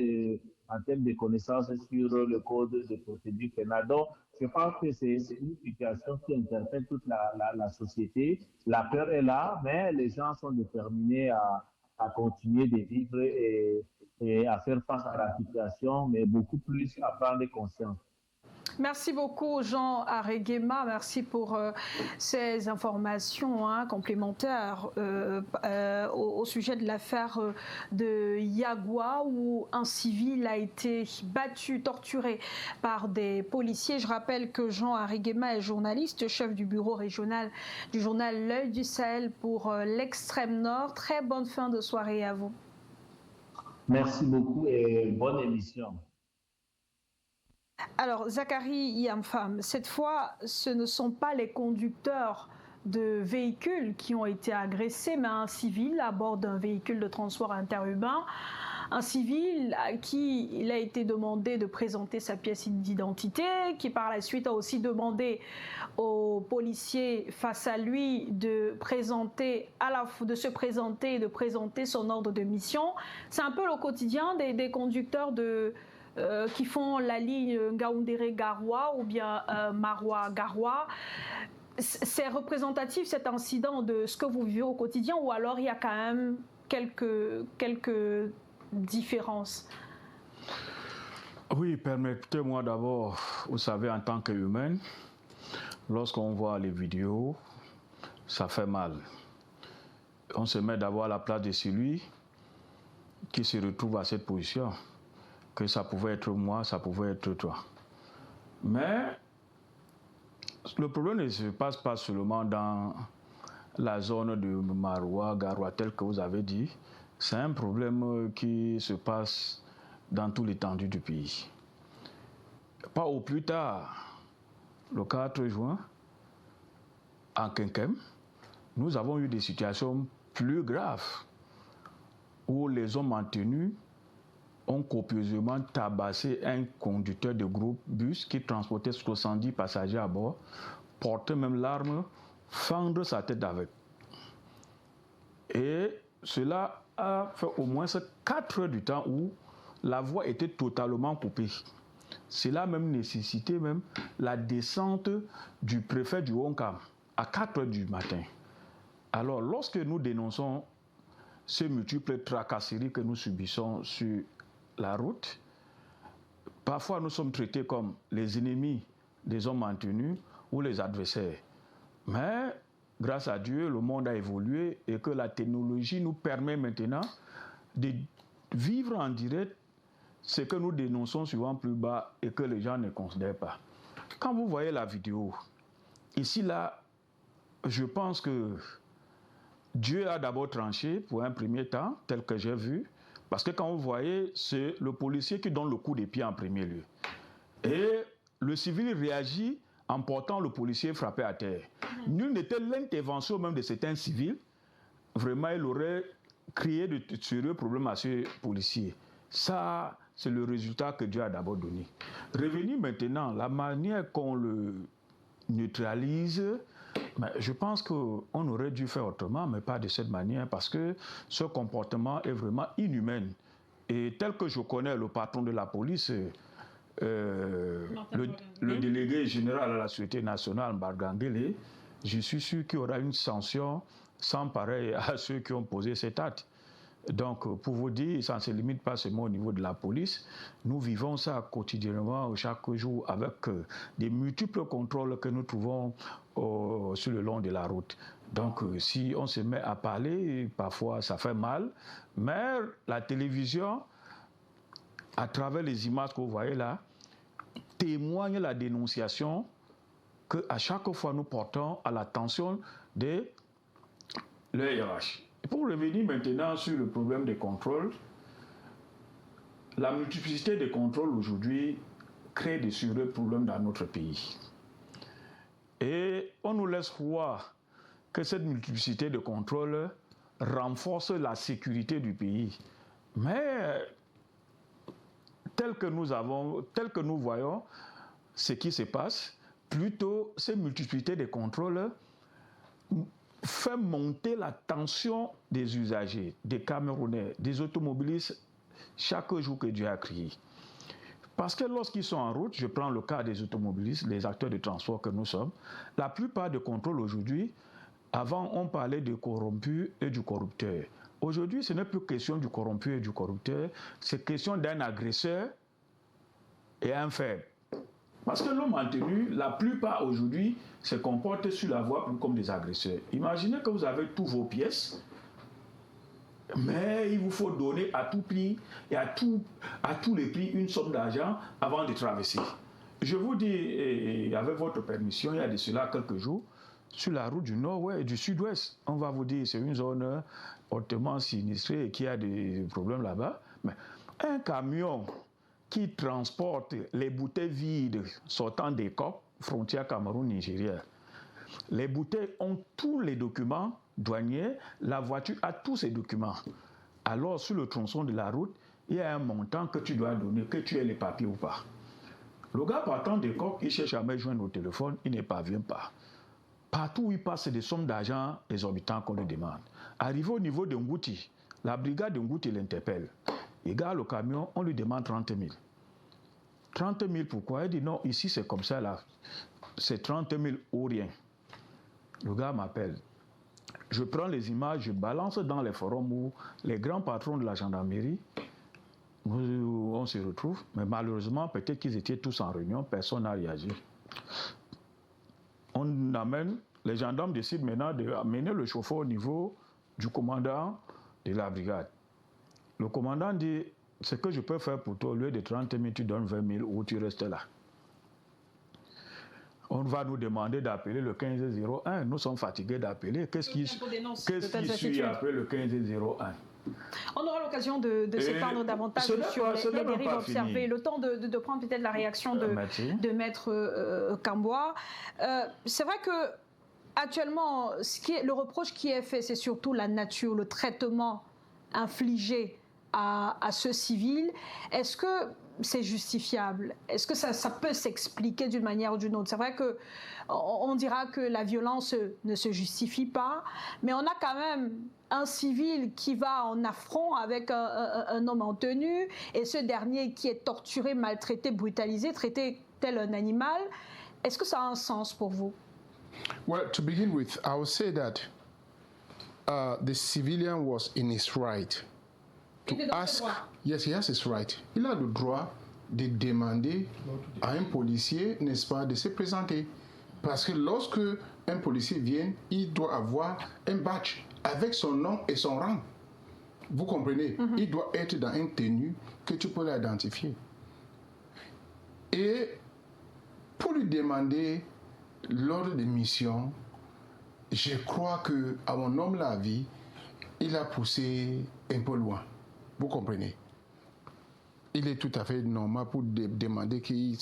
en termes de connaissances sur le code de procédure pénale. Donc, je pense que c'est une situation qui interpelle toute la société. La peur est là, mais les gens sont déterminés à continuer de vivre et à faire face à la situation, mais beaucoup plus à prendre conscience. Merci beaucoup Jean Areguema, merci pour ces informations complémentaires au sujet de l'affaire de Yagua où un civil a été battu, torturé par des policiers. Je rappelle que Jean Areguema est journaliste, chef du bureau régional du journal L'Œil du Sahel pour l'extrême nord. Très bonne fin de soirée à vous. Merci beaucoup et bonne émission. Alors, Zachary Yamfam, cette fois, ce ne sont pas les conducteurs de véhicules qui ont été agressés, mais un civil à bord d'un véhicule de transport interurbain. Un civil à qui il a été demandé de présenter sa pièce d'identité, qui par la suite a aussi demandé aux policiers face à lui de se présenter et de présenter son ordre de mission. C'est un peu le quotidien des conducteurs qui font la ligne Ngaoundéré-Garoua ou bien Maroua-Garoua. C'est représentatif cet incident de ce que vous vivez au quotidien ou alors il y a quand même quelques différences? Oui, permettez-moi d'abord, vous savez, en tant qu'humain, lorsqu'on voit les vidéos, ça fait mal. On se met d'abord à la place de celui qui se retrouve à cette position. Que ça pouvait être moi, ça pouvait être toi. Mais le problème ne se passe pas seulement dans la zone de Maroua, Garoua, tel que vous avez dit. C'est un problème qui se passe dans toute l'étendue du pays. Pas au plus tard, le 4 juin, en Kinkem, nous avons eu des situations plus graves où les hommes en tenue ont copieusement tabassé un conducteur de groupe bus qui transportait 70 passagers à bord, portait même l'arme, fendre sa tête avec. Et cela a fait au moins 4 heures du temps où la voie était totalement coupée. Cela a même nécessité la descente du préfet du Honkam à 4 heures du matin. Alors, lorsque nous dénonçons ces multiples tracasseries que nous subissons sur la route, parfois nous sommes traités comme les ennemis des hommes en tenue ou les adversaires. Mais grâce à Dieu, le monde a évolué et que la technologie nous permet maintenant de vivre en direct ce que nous dénonçons souvent plus bas et que les gens ne considèrent pas. Quand vous voyez la vidéo, ici là, je pense que Dieu a d'abord tranché pour un premier temps, tel que j'ai vu. Parce que quand vous voyez, c'est le policier qui donne le coup de pied en premier lieu. Et le civil réagit en portant le policier frappé à terre. Nul n'était l'intervention même de certains civils. Vraiment, il aurait créé de sérieux problèmes à ce policier. Ça, c'est le résultat que Dieu a d'abord donné. Revenir maintenant, la manière qu'on le neutralise, mais je pense qu'on aurait dû faire autrement, mais pas de cette manière, parce que ce comportement est vraiment inhumain. Et tel que je connais le patron de la police, le délégué général à la Sûreté nationale, Mbargangele, je suis sûr qu'il y aura une sanction sans pareil à ceux qui ont posé cet acte. Donc, pour vous dire, ça ne se limite pas seulement au niveau de la police. Nous vivons ça quotidiennement, chaque jour, avec des multiples contrôles que nous trouvons sur le long de la route. Donc, si on se met à parler, parfois ça fait mal. Mais la télévision, à travers les images que vous voyez là, témoigne la dénonciation qu'à chaque fois nous portons à l'attention de l'ERH. Pour revenir maintenant sur le problème des contrôles, la multiplicité des contrôles aujourd'hui crée de sérieux problèmes dans notre pays. Et on nous laisse croire que cette multiplicité de contrôles renforce la sécurité du pays. Mais tel que nous voyons ce qui se passe, plutôt cette multiplicité de contrôles fait monter la tension des usagers, des Camerounais, des automobilistes chaque jour que Dieu a créé. Parce que lorsqu'ils sont en route, je prends le cas des automobilistes, les acteurs de transport que nous sommes, la plupart des contrôles aujourd'hui, avant on parlait du corrompu et du corrupteur. Aujourd'hui, ce n'est plus question du corrompu et du corrupteur, c'est question d'un agresseur et un faible. Parce que l'homme en tenue, la plupart aujourd'hui, se comportent sur la voie comme des agresseurs. Imaginez que vous avez tous vos pièces, mais il vous faut donner à tout prix et à tous les prix une somme d'argent avant de traverser. Je vous dis, avec votre permission, il y a de cela quelques jours, sur la route du nord-ouest et du sud-ouest, on va vous dire c'est une zone hautement sinistrée et qui a des problèmes là-bas. Mais un camion qui transporte les bouteilles vides sortant des COP, frontière Cameroun-Nigeria. Les bouteilles ont tous les documents douaniers, la voiture a tous ces documents. Alors, sur le tronçon de la route, il y a un montant que tu dois donner, que tu aies les papiers ou pas. Le gars partant des COP, il cherche à me joindre au téléphone, il ne parvient pas. Partout où il passe, c'est des sommes d'argent exorbitantes qu'on lui demande. Arrivé au niveau de Ngouti, la brigade de Ngouti l'interpelle. Il garde le camion, on lui demande 30 000. 30 000 pourquoi? Il dit non, ici c'est comme ça là. C'est 30 000 ou rien. Le gars m'appelle. Je prends les images, je balance dans les forums où les grands patrons de la gendarmerie, où on se retrouve, mais malheureusement, peut-être qu'ils étaient tous en réunion, personne n'a réagi. On amène, les gendarmes décident maintenant d'amener le chauffeur au niveau du commandant de la brigade. Le commandant dit, ce que je peux faire pour toi, au lieu de 30 000, tu donnes 20 000 ou tu restes là. On va nous demander d'appeler le 1501. Nous sommes fatigués d'appeler. Qu'est-ce qui suit après le 1501? On aura l'occasion de se parler davantage sur les dérives observées. Le temps de prendre peut-être la réaction de Maître Kamboua. C'est vrai que actuellement, le reproche qui est fait, c'est surtout la nature, le traitement infligé à ce civil. Est-ce que c'est justifiable? Est-ce que ça peut s'expliquer d'une manière ou d'une autre? C'est vrai qu'on dira que la violence ne se justifie pas, mais on a quand même un civil qui va en affront avec un homme en tenue, et ce dernier qui est torturé, maltraité, brutalisé, traité tel un animal. Est-ce que ça a un sens pour vous? Well, to begin with, I would say that the civilian was in his right. To ask, yes, he has his right. Il a le droit de demander à un policier, n'est-ce pas, de se présenter. Parce que lorsque un policier vient, il doit avoir un badge avec son nom et son rang. Vous comprenez? Il doit être dans une tenue que tu peux l'identifier. Et pour lui demander l'ordre de mission, je crois que, à mon homme la vie, il a poussé un peu loin. Vous comprenez? Il est tout à fait normal pour demander qu'il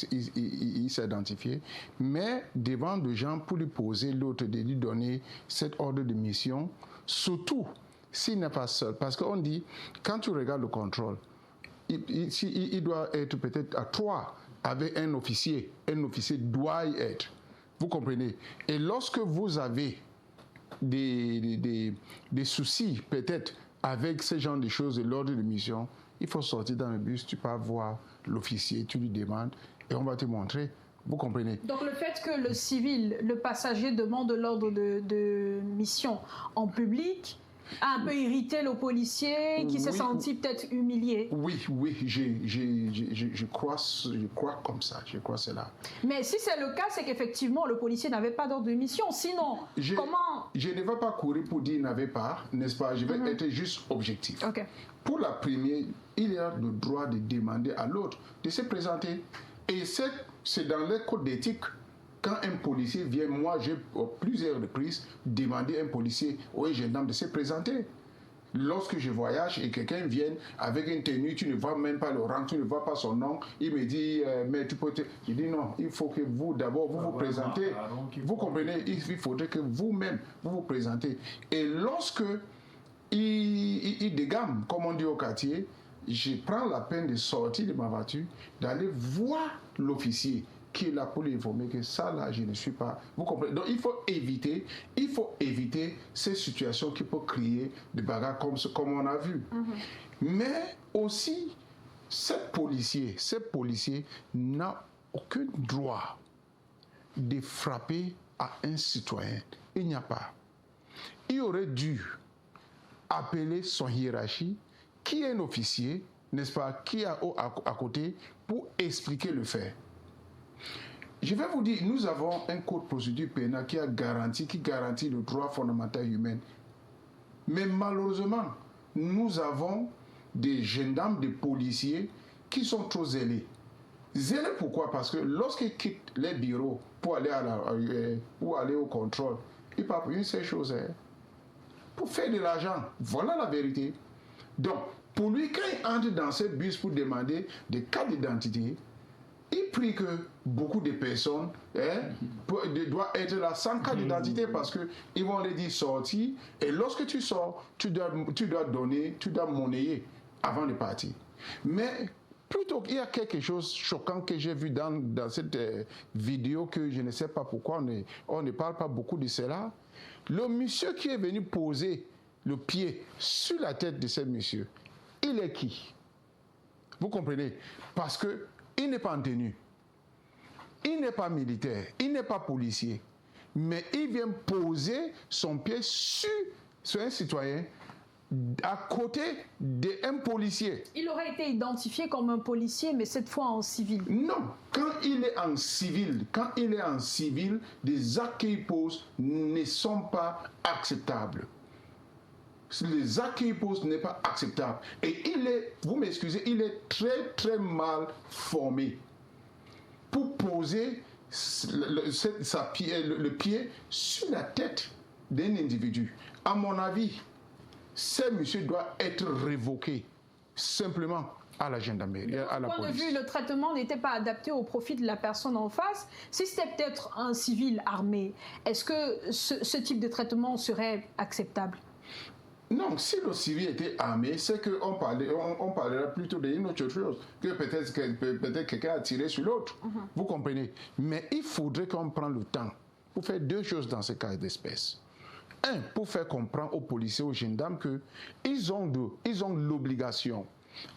s'identifie, mais devant des gens pour lui poser l'autre, de lui donner cet ordre de mission, surtout s'il n'est pas seul. Parce qu'on dit, quand tu regardes le contrôle, il doit être peut-être à 3 avec un officier. Un officier doit y être. Vous comprenez? Et lorsque vous avez des soucis, peut-être, avec ce genre de choses, l'ordre de mission, il faut sortir dans le bus, tu peux voir l'officier, tu lui demandes et on va te montrer. Vous comprenez? Donc le fait que le civil, le passager demande l'ordre de mission en public a un peu irrité le policier qui s'est senti peut-être humilié. Oui, je crois comme ça, je crois cela. Mais si c'est le cas, c'est qu'effectivement le policier n'avait pas d'ordre de mission. Sinon, comment... Je ne vais pas courir pour dire n'avait pas, n'est-ce pas? Je vais être juste objectif. Okay. Pour la première, il a le droit de demander à l'autre de se présenter. Et c'est dans les codes d'éthique. Quand un policier vient, moi j'ai plusieurs reprises demandé à un policier ou un gendarme de se présenter. Lorsque je voyage et quelqu'un vient avec une tenue, tu ne vois même pas le rang, tu ne vois pas son nom, il me dit, mais tu peux te... Je dis non, il faut que vous, d'abord, vous vous présentez. Vous comprenez, il faudrait que vous-même, vous vous présentez. Et lorsque il dégamme, comme on dit au quartier, je prends la peine de sortir de ma voiture, d'aller voir l'officier qui est là pour lui informer que ça là, je ne suis pas. Vous comprenez? Donc il faut éviter ces situations qui peuvent créer des bagarres comme on a vu. Mais aussi, ces policiers n'ont aucun droit de frapper à un citoyen. Il n'y a pas. Il aurait dû appeler son hiérarchie, qui est un officier, n'est-ce pas, qui est à côté, pour expliquer le fait. Je vais vous dire, nous avons un code de procédure pénale qui garantit le droit fondamental humain. Mais malheureusement, nous avons des gendarmes, des policiers qui sont trop zélés. Zélés pourquoi? Parce que lorsqu'ils quittent les bureaux pour aller au contrôle, ils parlent pour une seule chose, pour faire de l'argent. Voilà la vérité. Donc, pour lui, quand il entre dans ce bus pour demander des cartes d'identité, il prie que beaucoup de personnes doivent être là sans carte d'identité parce qu'ils vont les dire sortir. Et lorsque tu sors, tu dois monnayer avant de partir. Mais plutôt qu'il y a quelque chose de choquant que j'ai vu dans cette vidéo, que je ne sais pas pourquoi on ne parle pas beaucoup de cela. Le monsieur qui est venu poser le pied sur la tête de ce monsieur, il est qui? Vous comprenez? Parce que il n'est pas en tenue. Il n'est pas militaire. Il n'est pas policier. Mais il vient poser son pied sur un citoyen à côté d'un policier. Il aurait été identifié comme un policier, mais cette fois en civil. Non. Quand il est en civil, des actes qu'il pose ne sont pas acceptables. Les actes qu'il pose n'est pas acceptable. Et vous m'excusez, il est très très mal formé pour poser le pied sur la tête d'un individu. À mon avis, ce monsieur doit être révoqué simplement à la gendarmerie, à la police. De vue, le traitement n'était pas adapté au profit de la personne en face. Si c'était peut-être un civil armé, est-ce que ce type de traitement serait acceptable? Non, si le civil était armé, c'est qu'on parlerait plutôt d'une autre chose, que peut-être quelqu'un a tiré sur l'autre. Vous comprenez? Mais il faudrait qu'on prenne le temps pour faire deux choses dans ce cas d'espèce. Un, pour faire comprendre aux policiers, aux gendarmes qu'ils ont l'obligation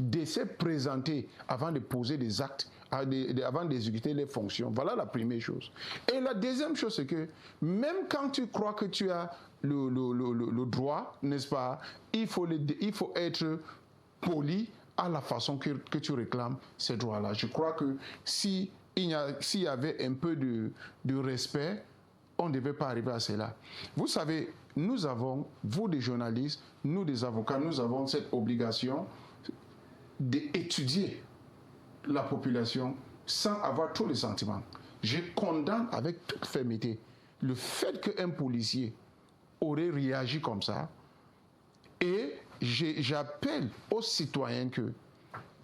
de se présenter avant de poser des actes, avant d'exécuter les fonctions. Voilà la première chose. Et la deuxième chose, c'est que même quand tu crois que tu as le droit, n'est-ce pas, il faut être poli à la façon que tu réclames ces droits-là. Je crois que s'il y avait un peu de respect, on ne devait pas arriver à cela. Vous savez, vous des journalistes, nous des avocats, nous avons cette obligation d'étudier la population sans avoir trop de sentiments. Je condamne avec toute fermeté le fait qu'un policier aurait réagi comme ça, et j'appelle aux citoyens que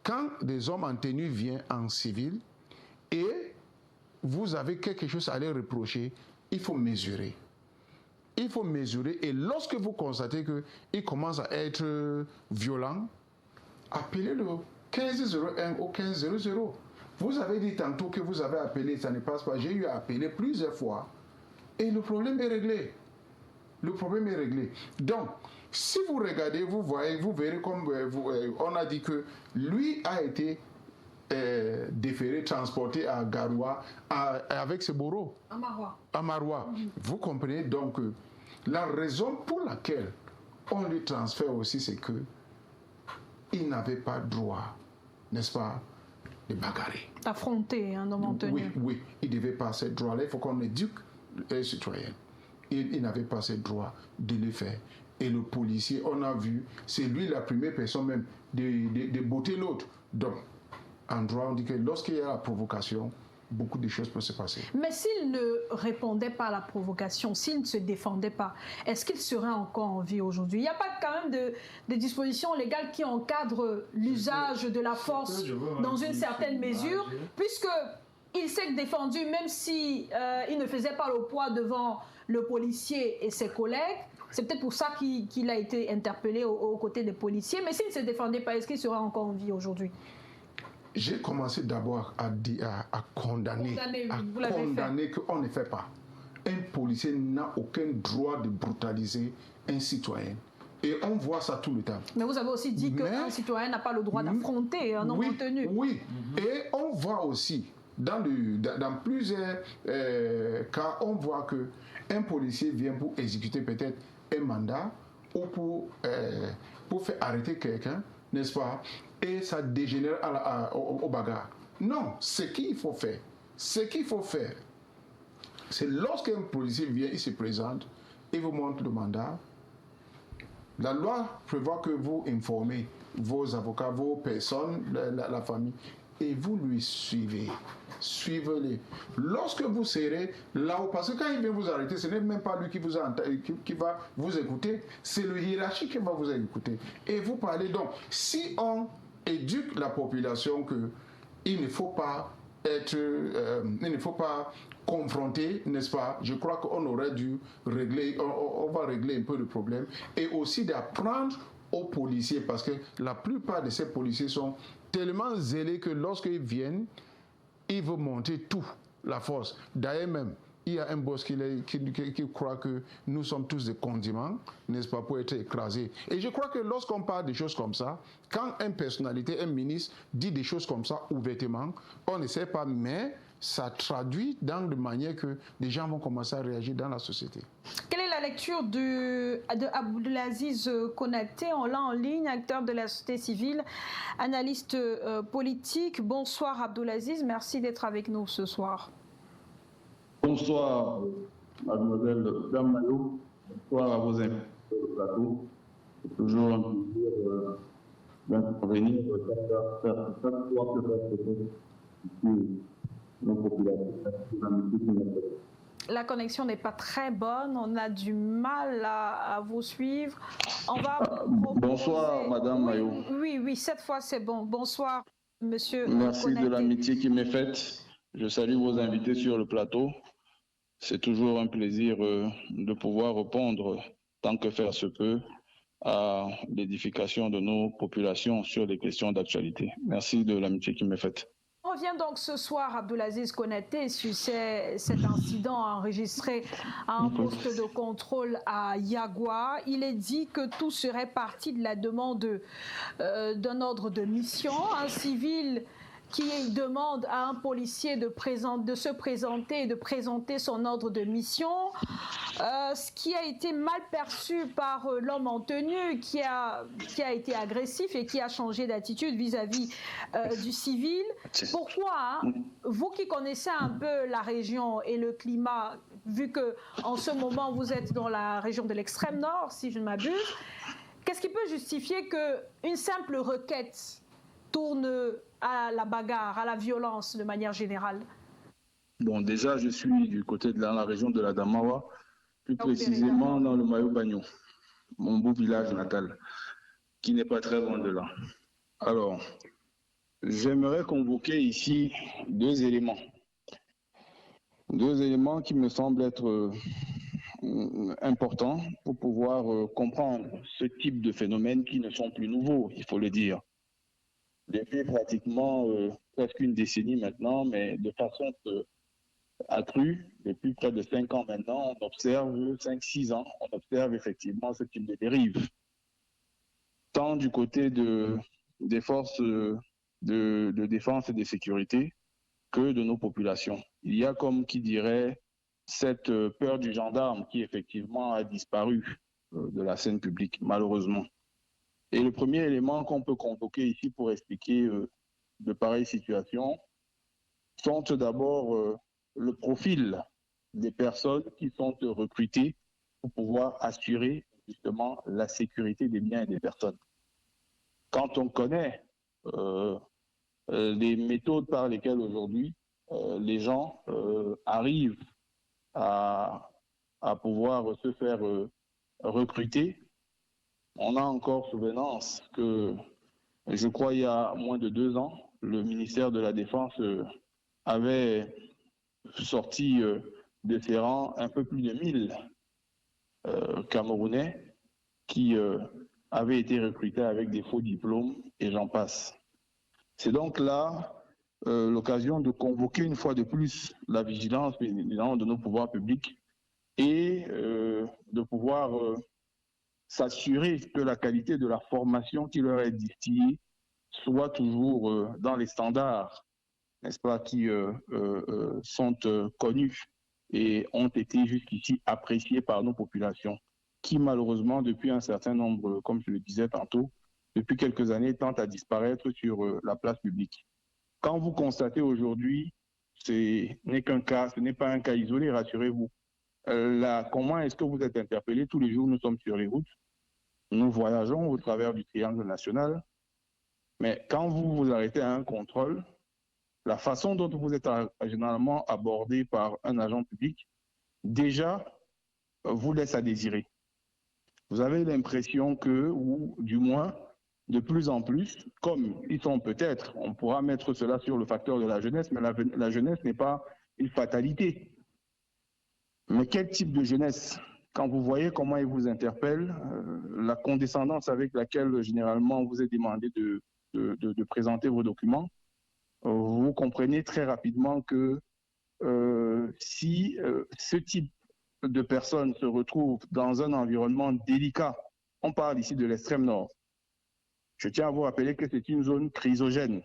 quand des hommes en tenue viennent en civil et vous avez quelque chose à leur reprocher, il faut mesurer. Il faut mesurer, et lorsque vous constatez qu'il commence à être violent, appelez le 1501 ou 1500. Vous avez dit tantôt que vous avez appelé, ça ne passe pas. J'ai eu à appeler plusieurs fois et le problème est réglé. Le problème est réglé. Donc, si vous regardez, vous verrez comme on a dit que lui a été déféré, transporté à Garoua avec ce bourreau. À Maroua. Vous comprenez donc la raison pour laquelle on lui transfère aussi, c'est que il n'avait pas droit, n'est-ce pas, de bagarrer. Affronter un homme en tenue. Oui, il devait pas ce droit-là. Il faut qu'on éduque les citoyens. Il n'avait pas ce droit de le faire. Et le policier, on a vu, c'est lui la première personne même de botter l'autre. Donc, en droit, on dit que lorsqu'il y a la provocation, beaucoup de choses peuvent se passer. Mais s'il ne répondait pas à la provocation, s'il ne se défendait pas, est-ce qu'il serait encore en vie aujourd'hui? Il n'y a pas quand même de dispositions légales qui encadrent l'usage de la force dans une certaine mesure, puisqu'il s'est défendu, même si il ne faisait pas le poids devant le policier et ses collègues. C'est peut-être pour ça qu'il a été interpellé aux côtés des policiers. Mais s'il ne se défendait pas, est-ce qu'il serait encore en vie aujourd'hui? J'ai commencé d'abord à condamner qu'on ne fait pas. Un policier n'a aucun droit de brutaliser un citoyen. Et on voit ça tout le temps. Mais vous avez aussi dit qu'un citoyen n'a pas le droit d'affronter un homme retenu. Oui, et on voit aussi, dans plusieurs cas, on voit qu'un policier vient pour exécuter peut-être un mandat ou pour faire arrêter quelqu'un, n'est-ce pas? Et ça dégénère au bagarre. Non, ce qu'il faut faire, c'est lorsqu'un policier vient, il se présente, il vous montre le mandat. La loi prévoit que vous informez vos avocats, vos personnes, la famille, et vous lui suivez. Suivez-les. Lorsque vous serez là-haut, parce que quand il vient vous arrêter, ce n'est même pas lui qui va vous écouter, c'est le hiérarchie qui va vous écouter. Et vous parlez donc. Si on éduque la population qu'il ne faut pas confronter, n'est-ce pas? Je crois qu'on aurait dû régler, on va régler un peu le problème. Et aussi d'apprendre aux policiers, parce que la plupart de ces policiers sont tellement zélés que lorsqu'ils viennent, ils veulent monter tout, la force. D'ailleurs même, il y a un boss qui croit que nous sommes tous des condiments, n'est-ce pas, pour être écrasés. Et je crois que lorsqu'on parle de choses comme ça, quand une personnalité, un ministre dit des choses comme ça ouvertement, on ne sait pas, mais ça traduit dans de manière que des gens vont commencer à réagir dans la société. Quelle est la lecture de Abdelaziz Konaté? On l'a en ligne, acteur de la société civile, analyste politique. Bonsoir Abdelaziz, merci d'être avec nous ce soir. Bonsoir, mademoiselle Dame Mayo. Bonsoir à vos invités sur le plateau. C'est toujours un plaisir d'intervenir chaque fois que nos populations. La connexion n'est pas très bonne, on a du mal à vous suivre. On va bonsoir, Madame Mayo. Oui, cette fois c'est bon. Bonsoir, Monsieur. Merci Konaté. de l'amitié qui m'est faite. Je salue vos invités sur le plateau. C'est toujours un plaisir de pouvoir répondre, tant que faire se peut, à l'édification de nos populations sur les questions d'actualité. Merci de l'amitié qui m'est faite. On revient donc ce soir, Abdelaziz Konaté, sur cet incident enregistré à un poste de contrôle à Yagua. Il est dit que tout serait parti de la demande d'un ordre de mission. Un civil qui demande à un policier de se présenter et de présenter son ordre de mission, ce qui a été mal perçu par l'homme en tenue qui a été agressif et qui a changé d'attitude vis-à-vis du civil. Pourquoi, vous qui connaissez un peu la région et le climat, vu que en ce moment vous êtes dans la région de l'extrême nord, si je ne m'abuse, qu'est-ce qui peut justifier qu'une simple requête tourne à la bagarre, à la violence de manière générale? Bon, déjà, je suis du côté de la région de la Damawa, plus précisément dans le Mayo-Bagno, mon beau village natal, qui n'est pas très loin de là. Alors, j'aimerais convoquer ici deux éléments qui me semblent être importants pour pouvoir comprendre ce type de phénomènes qui ne sont plus nouveaux, il faut le dire. Depuis pratiquement presque une décennie maintenant, mais de façon accrue, depuis près de 5 ans maintenant, on observe, 5-6 ans, on observe effectivement ce type de dérive. Tant du côté des forces de défense et de sécurité que de nos populations. Il y a, comme qui dirait, cette peur du gendarme qui effectivement a disparu de la scène publique, malheureusement. Et le premier élément qu'on peut convoquer ici pour expliquer de pareilles situations sont d'abord le profil des personnes qui sont recrutées pour pouvoir assurer justement la sécurité des biens et des personnes. Quand on connaît les méthodes par lesquelles aujourd'hui les gens arrivent à pouvoir se faire recruter. On a encore souvenance que, je crois, il y a moins de 2 ans, le ministère de la Défense avait sorti de ses rangs un peu plus de 1000 Camerounais qui avaient été recrutés avec des faux diplômes et j'en passe. C'est donc là l'occasion de convoquer une fois de plus la vigilance de nos pouvoirs publics et de pouvoir s'assurer que la qualité de la formation qui leur est distillée soit toujours dans les standards, n'est-ce pas, qui sont connus et ont été jusqu'ici appréciés par nos populations, qui malheureusement, depuis un certain nombre, comme je le disais tantôt, depuis quelques années, tentent à disparaître sur la place publique. Quand vous constatez aujourd'hui, ce n'est qu'un cas, ce n'est pas un cas isolé, rassurez-vous. Comment est-ce que vous êtes interpellés? Tous les jours, nous sommes sur les routes, nous voyageons au travers du triangle national, mais quand vous vous arrêtez à un contrôle, la façon dont vous êtes généralement abordé par un agent public, déjà, vous laisse à désirer. Vous avez l'impression que, ou du moins, de plus en plus, comme ils sont peut-être, on pourra mettre cela sur le facteur de la jeunesse, mais la jeunesse n'est pas une fatalité. Mais quel type de jeunesse? Quand vous voyez comment ils vous interpellent, la condescendance avec laquelle généralement vous est demandé de présenter vos documents, vous comprenez très rapidement que si ce type de personnes se retrouvent dans un environnement délicat, on parle ici de l'extrême nord, je tiens à vous rappeler que c'est une zone chrysogène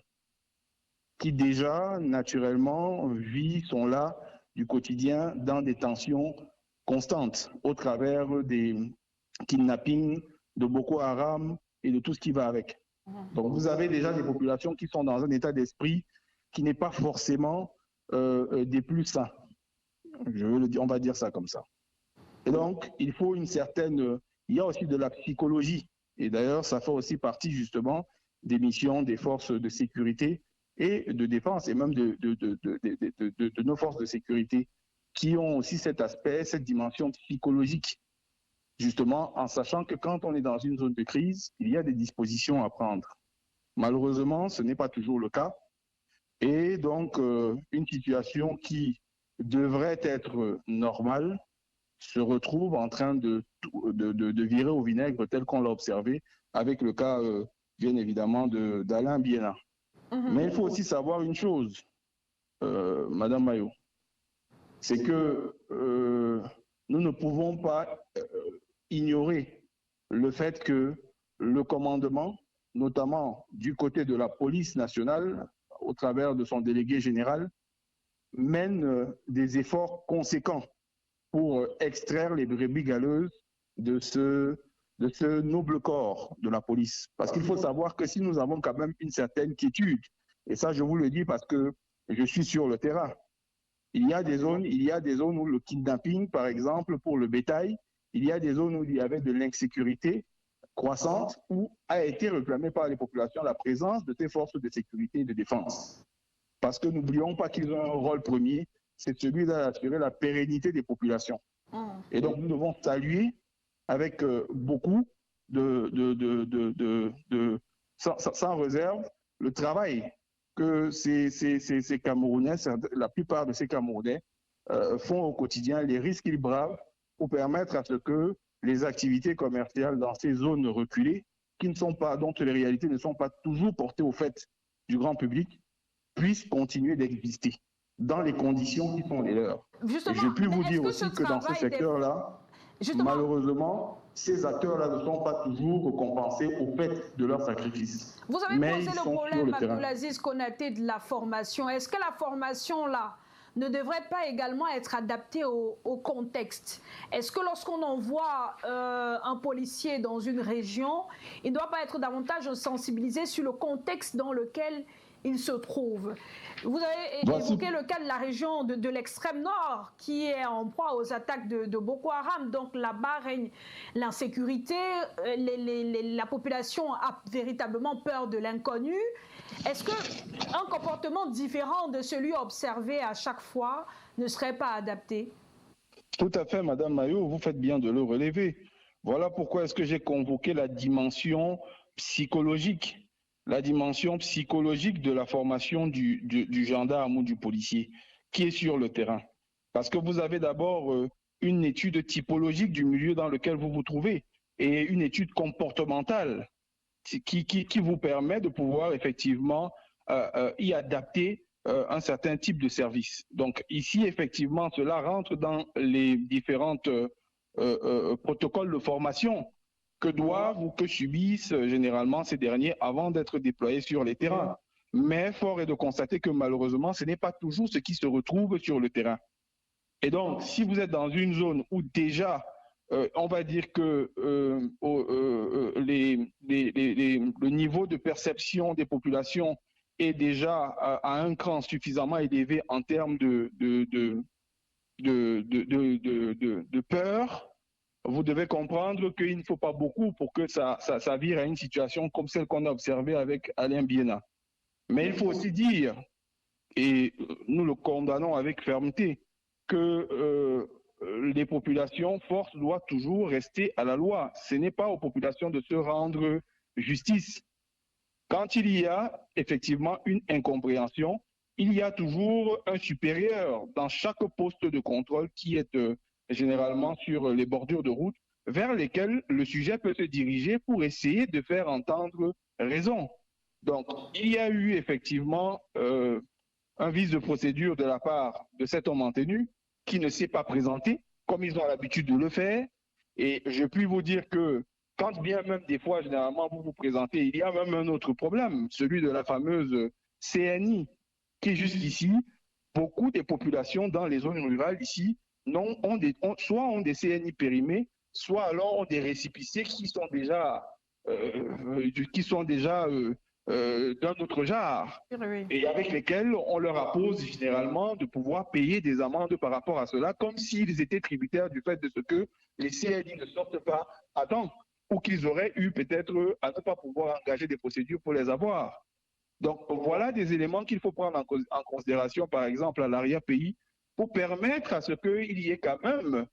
qui déjà naturellement vit son lot du quotidien dans des tensions constantes au travers des kidnappings de Boko Haram et de tout ce qui va avec. Donc vous avez déjà des populations qui sont dans un état d'esprit qui n'est pas forcément des plus sains. On va dire ça comme ça. Et donc il faut une certaine... Il y a aussi de la psychologie. Et d'ailleurs, ça fait aussi partie justement des missions des forces de sécurité et de défense, et même de nos forces de sécurité, qui ont aussi cet aspect, cette dimension psychologique, justement en sachant que quand on est dans une zone de crise, il y a des dispositions à prendre. Malheureusement, ce n'est pas toujours le cas. Et donc, une situation qui devrait être normale se retrouve en train de virer au vinaigre tel qu'on l'a observé avec le cas, bien évidemment, d'Alain Biena. Mais il faut aussi savoir une chose, Madame Mayo, c'est que nous ne pouvons pas ignorer le fait que le commandement, notamment du côté de la police nationale, au travers de son délégué général, mène des efforts conséquents pour extraire les brebis galeuses de ce noble corps de la police. Parce qu'il faut savoir que si nous avons quand même une certaine quiétude, et ça je vous le dis parce que je suis sur le terrain, il y a des zones où le kidnapping, par exemple, pour le bétail, il y a des zones où il y avait de l'insécurité croissante, où a été réclamée par les populations la présence de ces forces de sécurité et de défense. Parce que n'oublions pas qu'ils ont un rôle premier, c'est celui d'assurer la pérennité des populations. Et donc nous devons saluer avec beaucoup sans réserve le travail que ces Camerounais, la plupart de ces Camerounais font au quotidien, les risques qu'ils bravent pour permettre à ce que les activités commerciales dans ces zones reculées, dont les réalités ne sont pas toujours portées au fait du grand public, puissent continuer d'exister dans les conditions qui sont les leurs. Et je puis vous dire aussi que dans ce secteur-là, malheureusement, ces acteurs-là ne sont pas toujours récompensés au fait de leur sacrifice. Vous avez posé le problème, Abdoulaziz Konaté, de la formation. Est-ce que la formation-là ne devrait pas également être adaptée au contexte? Est-ce que lorsqu'on envoie un policier dans une région, il ne doit pas être davantage sensibilisé sur le contexte dans lequel il se trouve. Vous avez évoqué le cas de la région de l'extrême nord qui est en proie aux attaques de Boko Haram. Donc là-bas règne l'insécurité, la population a véritablement peur de l'inconnu. Est-ce qu'un comportement différent de celui observé à chaque fois ne serait pas adapté? Tout à fait, Madame Maillot, vous faites bien de le relever. Voilà pourquoi est-ce que j'ai convoqué la dimension psychologique. La dimension psychologique de la formation du gendarme ou du policier qui est sur le terrain. Parce que vous avez d'abord une étude typologique du milieu dans lequel vous vous trouvez et une étude comportementale qui vous permet de pouvoir effectivement y adapter un certain type de service. Donc ici, effectivement, cela rentre dans les différentes protocoles de formation que doivent ou que subissent généralement ces derniers avant d'être déployés sur les terrains. Mais fort est de constater que malheureusement, ce n'est pas toujours ce qui se retrouve sur le terrain. Et donc, si vous êtes dans une zone où déjà, on va dire que le niveau de perception des populations est déjà à un cran suffisamment élevé en termes de peur, vous devez comprendre qu'il ne faut pas beaucoup pour que ça vire à une situation comme celle qu'on a observée avec Alain Biena. Mais il faut aussi dire, et nous le condamnons avec fermeté, que les populations fortes doivent toujours rester à la loi. Ce n'est pas aux populations de se rendre justice. Quand il y a effectivement une incompréhension, il y a toujours un supérieur dans chaque poste de contrôle qui est généralement sur les bordures de route, vers lesquels le sujet peut se diriger pour essayer de faire entendre raison. Donc, il y a eu effectivement un vice de procédure de la part de cet homme en tenue qui ne s'est pas présenté, comme ils ont l'habitude de le faire. Et je puis vous dire que quand bien même des fois, généralement, vous vous présentez, il y a même un autre problème, celui de la fameuse CNI, qui jusqu'ici, beaucoup des populations dans les zones rurales ici, soit ont des CNI périmés, soit alors ont des récépissés qui sont déjà d'un autre genre, et avec lesquels on leur impose généralement de pouvoir payer des amendes par rapport à cela, comme s'ils étaient tributaires du fait de ce que les CNI ne sortent pas à temps, ou qu'ils auraient eu peut-être à ne pas pouvoir engager des procédures pour les avoir. Donc voilà des éléments qu'il faut prendre en considération, par exemple à l'arrière-pays, pour permettre à ce qu'il y ait quand même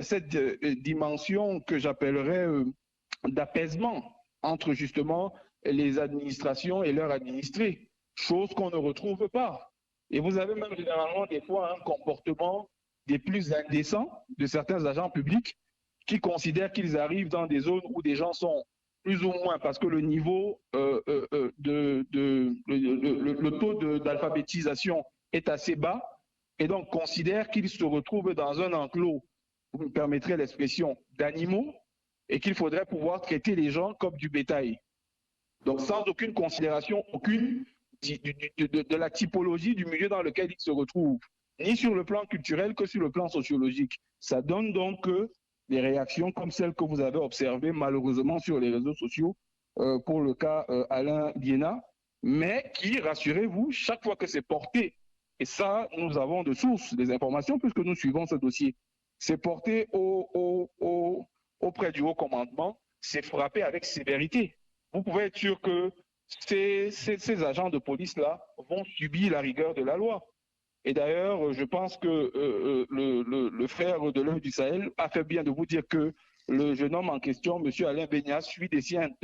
cette dimension que j'appellerais d'apaisement entre justement les administrations et leurs administrés, chose qu'on ne retrouve pas. Et vous avez même généralement des fois un comportement des plus indécents de certains agents publics qui considèrent qu'ils arrivent dans des zones où des gens sont plus ou moins, parce que le niveau, le taux d'alphabétisation est assez bas, et donc considèrent qu'ils se retrouvent dans un enclos, vous me permettrez l'expression, d'animaux, et qu'il faudrait pouvoir traiter les gens comme du bétail. Donc sans aucune considération, aucune de la typologie du milieu dans lequel ils se retrouvent, ni sur le plan culturel que sur le plan sociologique. Ça donne donc des réactions comme celles que vous avez observées malheureusement sur les réseaux sociaux pour le cas Alain Biena, mais qui, rassurez-vous, chaque fois que c'est porté, et ça, nous avons de sources des informations puisque nous suivons ce dossier, c'est porté auprès du haut commandement, c'est frappé avec sévérité. Vous pouvez être sûr que ces agents de police-là vont subir la rigueur de la loi. Et d'ailleurs, je pense que le frère de l'œil du Sahel a fait bien de vous dire que le jeune homme en question, M. Alain Biena, suit des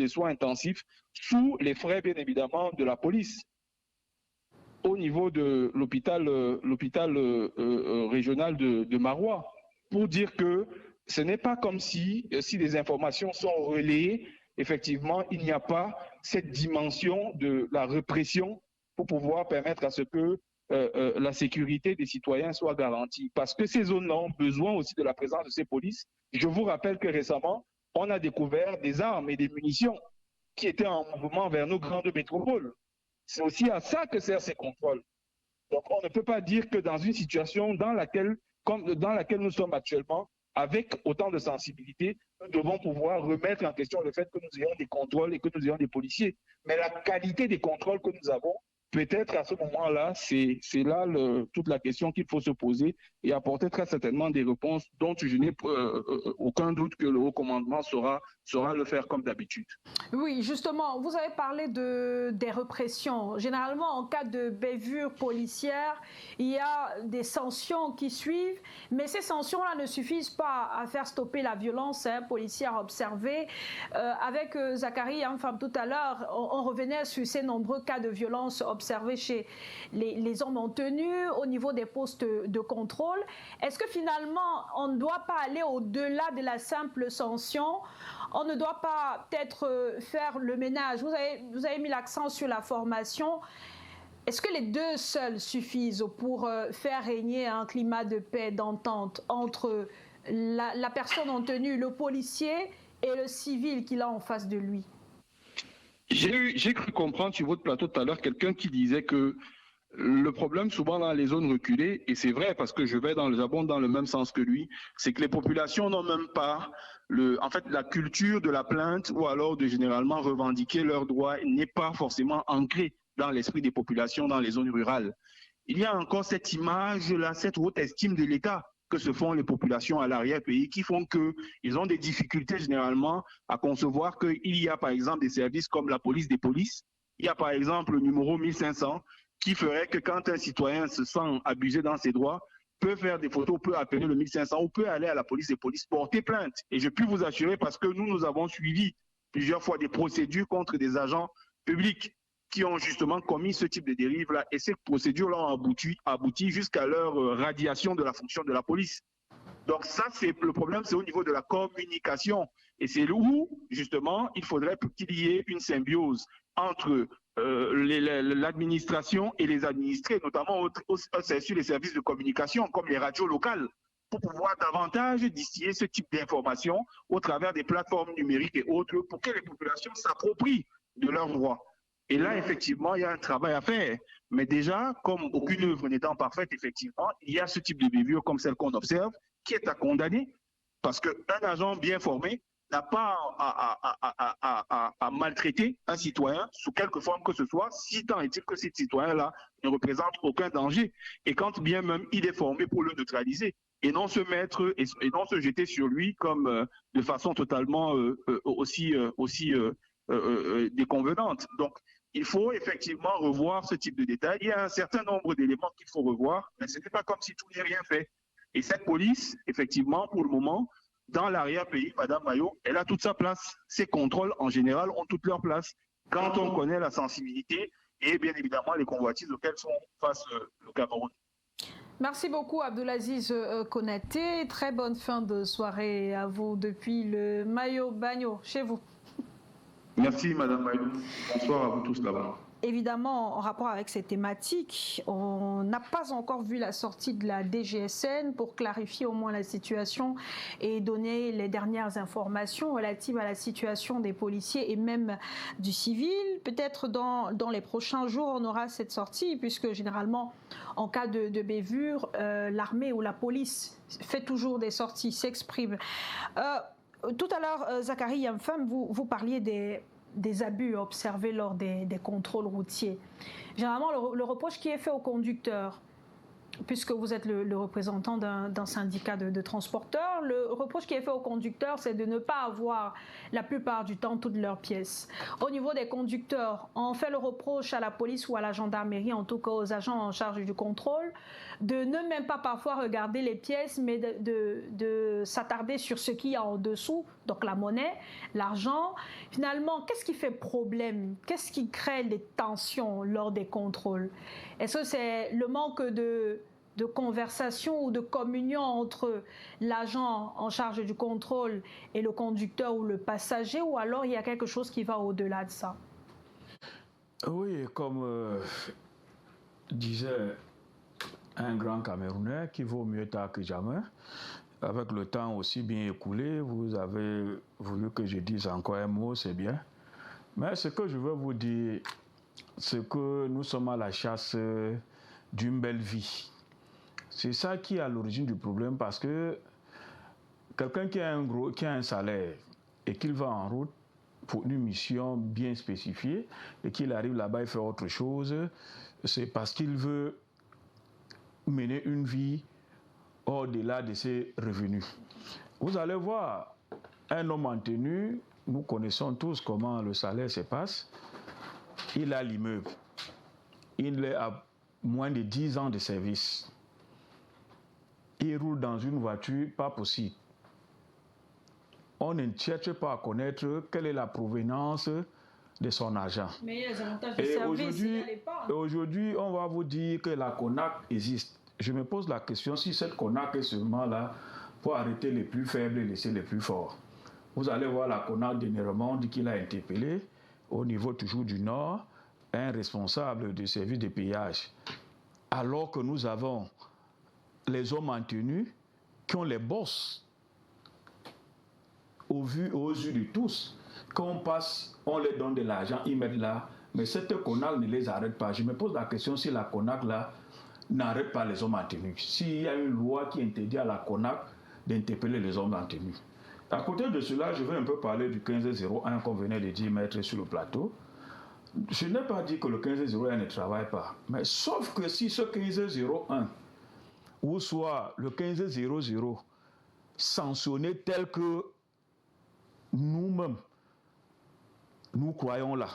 soins intensifs sous les frais, bien évidemment, de la police au niveau de l'hôpital régional de Marois, pour dire que ce n'est pas comme si les informations sont relayées, effectivement, il n'y a pas cette dimension de la répression pour pouvoir permettre à ce que la sécurité des citoyens soit garantie. Parce que ces zones-là ont besoin aussi de la présence de ces polices. Je vous rappelle que récemment, on a découvert des armes et des munitions qui étaient en mouvement vers nos grandes métropoles. C'est aussi à ça que servent ces contrôles. Donc on ne peut pas dire que dans une situation dans laquelle nous sommes actuellement, avec autant de sensibilité, nous devons pouvoir remettre en question le fait que nous ayons des contrôles et que nous ayons des policiers. Mais la qualité des contrôles que nous avons peut-être à ce moment-là, c'est là toute la question qu'il faut se poser et apporter très certainement des réponses dont je n'ai aucun doute que le haut commandement saura le faire comme d'habitude. Oui, justement, vous avez parlé des répressions. Généralement, en cas de bavure policière, il y a des sanctions qui suivent, mais ces sanctions-là ne suffisent pas à faire stopper la violence policière observée. Avec Zachary Amfam tout à l'heure, on revenait sur ces nombreux cas de violence observés chez les hommes en tenue, au niveau des postes de contrôle. Est-ce que finalement, on ne doit pas aller au-delà de la simple sanction? On ne doit pas peut-être faire le ménage. Vous avez mis l'accent sur la formation. Est-ce que les deux seuls suffisent pour faire régner un climat de paix, d'entente entre la personne en tenue, le policier et le civil qu'il a en face de lui? J'ai cru comprendre sur votre plateau tout à l'heure quelqu'un qui disait que le problème souvent dans les zones reculées, et c'est vrai parce que j'abonde dans le même sens que lui, c'est que les populations n'ont même pas la culture de la plainte ou alors de généralement revendiquer leurs droits n'est pas forcément ancrée dans l'esprit des populations dans les zones rurales. Il y a encore cette image-là, cette haute estime de l'État que se font les populations à l'arrière-pays qui font qu'ils ont des difficultés généralement à concevoir qu'il y a par exemple des services comme la police des polices, il y a par exemple le numéro 1500 qui ferait que quand un citoyen se sent abusé dans ses droits, peut faire des photos, peut appeler le 1500 ou peut aller à la police des polices, porter plainte. Et je puis vous assurer, parce que nous avons suivi plusieurs fois des procédures contre des agents publics qui ont justement commis ce type de dérive-là. Et ces procédures-là ont abouti jusqu'à leur radiation de la fonction de la police. Donc ça, le problème, c'est au niveau de la communication. Et c'est où, justement, il faudrait qu'il y ait une symbiose entre l'administration et les administrés, notamment sur les services de communication, comme les radios locales, pour pouvoir davantage distiller ce type d'informations au travers des plateformes numériques et autres, pour que les populations s'approprient de leurs droits. Et là, effectivement, il y a un travail à faire. Mais déjà, comme aucune œuvre n'étant parfaite, effectivement, il y a ce type de bavure comme celle qu'on observe, qui est à condamner, parce qu'un agent bien formé n'a pas à maltraiter un citoyen sous quelque forme que ce soit, si tant est-il que ce citoyen-là ne représente aucun danger. Et quand bien même il est formé pour le neutraliser, et non se mettre et non se jeter sur lui comme de façon totalement aussi déconvenante. Donc, il faut effectivement revoir ce type de détails. Il y a un certain nombre d'éléments qu'il faut revoir, mais ce n'est pas comme si tout n'est rien fait. Et cette police, effectivement, pour le moment, dans l'arrière-pays, Madame Maillot, elle a toute sa place. Ces contrôles, en général, ont toute leur place. Quand on connaît la sensibilité et bien évidemment les convoitises auxquelles sont face le Cameroun. Merci beaucoup Abdulaziz Konaté. Très bonne fin de soirée à vous depuis le Mayo Bagno, chez vous. Merci Madame Maillot. Bonsoir à vous tous là-bas. Évidemment, en rapport avec ces thématiques, on n'a pas encore vu la sortie de la DGSN pour clarifier au moins la situation et donner les dernières informations relatives à la situation des policiers et même du civil. Peut-être dans les prochains jours, on aura cette sortie, puisque généralement, en cas de bavure, l'armée ou la police fait toujours des sorties, s'exprime. Tout à l'heure, Zachary Yamfam, vous parliez des abus observés lors des contrôles routiers. Généralement, le reproche qui est fait au conducteur, puisque vous êtes le représentant d'un syndicat de transporteurs, le reproche qui est fait aux conducteurs, c'est de ne pas avoir la plupart du temps toutes leurs pièces. Au niveau des conducteurs, on fait le reproche à la police ou à la gendarmerie, en tout cas aux agents en charge du contrôle, de ne même pas parfois regarder les pièces, mais de s'attarder sur ce qu'il y a en dessous, donc la monnaie, l'argent. Finalement, qu'est-ce qui fait problème? Qu'est-ce qui crée des tensions lors des contrôles? Est-ce que c'est le manque de conversation ou de communion entre l'agent en charge du contrôle et le conducteur ou le passager, ou alors il y a quelque chose qui va au-delà de ça? Oui, comme disait un grand Camerounais, qui vaut mieux tard que jamais. Avec le temps aussi bien écoulé, vous avez voulu que je dise encore un mot, c'est bien. Mais ce que je veux vous dire, c'est que nous sommes à la chasse d'une belle vie. C'est ça qui est à l'origine du problème, parce que quelqu'un qui a un salaire et qu'il va en route, pour une mission bien spécifiée et qu'il arrive là-bas et fait autre chose, c'est parce qu'il veut mener une vie au-delà de ses revenus. Vous allez voir, un homme en tenue, nous connaissons tous comment le salaire se passe, il a l'immeuble, il est à moins de 10 ans de service, il roule dans une voiture, pas possible. On ne cherche pas à connaître quelle est la provenance de son argent. Mais il y a des avantages de service, il y a l'épargne. Aujourd'hui, on va vous dire que la CONAC existe. Je me pose la question si cette CONAC est seulement là pour arrêter les plus faibles et laisser les plus forts. Vous allez voir la CONAC de Néremonde qui l'a interpellé au niveau toujours du Nord, un responsable du service de payage. Alors que nous avons les hommes en tenue qui ont les bosses aux yeux de tous. Quand on passe, on leur donne de l'argent, ils mettent là. Mais cette CONAC ne les arrête pas. Je me pose la question si la CONAC là n'arrête pas les hommes en tenue. S'il y a une loi qui interdit à la CONAC d'interpeller les hommes en tenue. À côté de cela, je vais un peu parler du 1501 qu'on venait de dire mettre sur le plateau. Je n'ai pas dit que le 1501 ne travaille pas. Mais sauf que si ce 1501 ou soit le 1500 sanctionné tel que nous-mêmes, nous croyons là,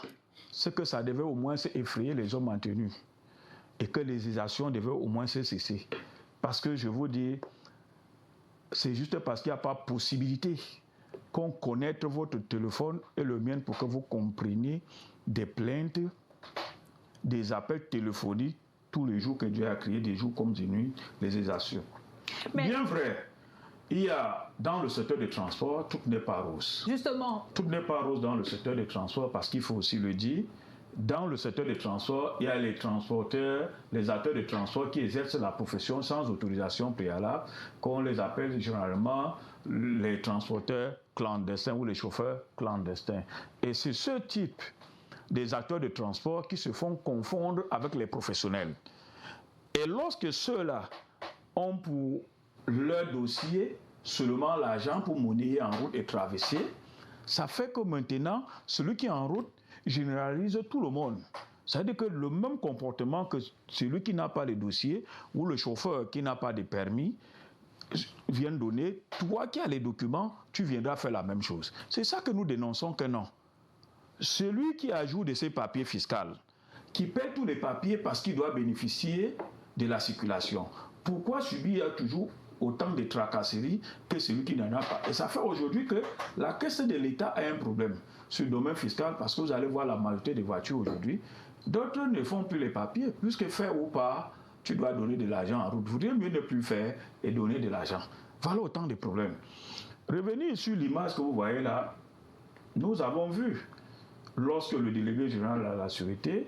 c'est que ça devait au moins effrayer les hommes en tenue et que les exactions devaient au moins se cesser. Parce que je vous dis, c'est juste parce qu'il n'y a pas possibilité qu'on connecte votre téléphone et le mien pour que vous compreniez des plaintes, des appels téléphoniques tous les jours que Dieu a créé, des jours comme des nuits, les exactions. Bien vrai, il y a dans le secteur des transports, tout n'est pas rose. Justement. Tout n'est pas rose dans le secteur des transports parce qu'il faut aussi le dire. Dans le secteur des transports, il y a les transporteurs, les acteurs de transport qui exercent la profession sans autorisation préalable, qu'on les appelle généralement les transporteurs clandestins ou les chauffeurs clandestins. Et c'est ce type des acteurs de transport qui se font confondre avec les professionnels. Et lorsque ceux-là ont pour leur dossier seulement l'argent pour monnayer en route et traverser, ça fait que maintenant, celui qui est en route généralise tout le monde. C'est-à-dire que le même comportement que celui qui n'a pas de dossier ou le chauffeur qui n'a pas de permis vient donner, toi qui as les documents, tu viendras faire la même chose. C'est ça que nous dénonçons que non. Celui qui ajoute de ses papiers fiscaux, qui paie tous les papiers parce qu'il doit bénéficier de la circulation, pourquoi subir toujours autant de tracasseries que celui qui n'en a pas? Et ça fait aujourd'hui que la caisse de l'État a un problème sur le domaine fiscal parce que vous allez voir la majorité des voitures aujourd'hui. D'autres ne font plus les papiers, puisque faire ou pas, tu dois donner de l'argent en route. Vous voudriez mieux ne plus faire et donner de l'argent. Voilà autant de problèmes. Revenir sur l'image que vous voyez là, nous avons vu, lorsque le délégué général à la sûreté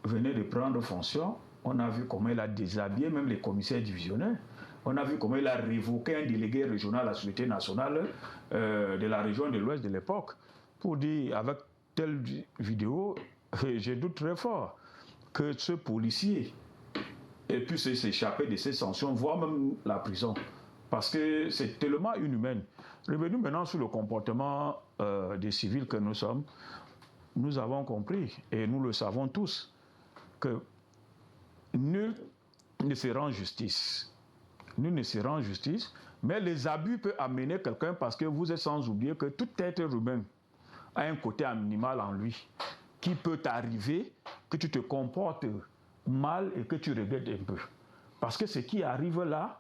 venait de prendre fonction, on a vu comment il a déshabillé même les commissaires divisionnaires. On a vu comment il a révoqué un délégué régional à la Sûreté nationale de la région de l'Ouest de l'époque pour dire, avec telle vidéo, je doute très fort que ce policier puisse s'échapper de ces sanctions, voire même la prison. Parce que c'est tellement inhumain. Revenons maintenant sur le comportement des civils que nous sommes. Nous avons compris, et nous le savons tous, que nul ne se rend justice. Nul ne se rend justice, mais les abus peuvent amener quelqu'un parce que vous êtes sans oublier que tout être humain a un côté animal en lui qui peut t'arriver que tu te comportes mal et que tu regrettes un peu. Parce que ce qui arrive là,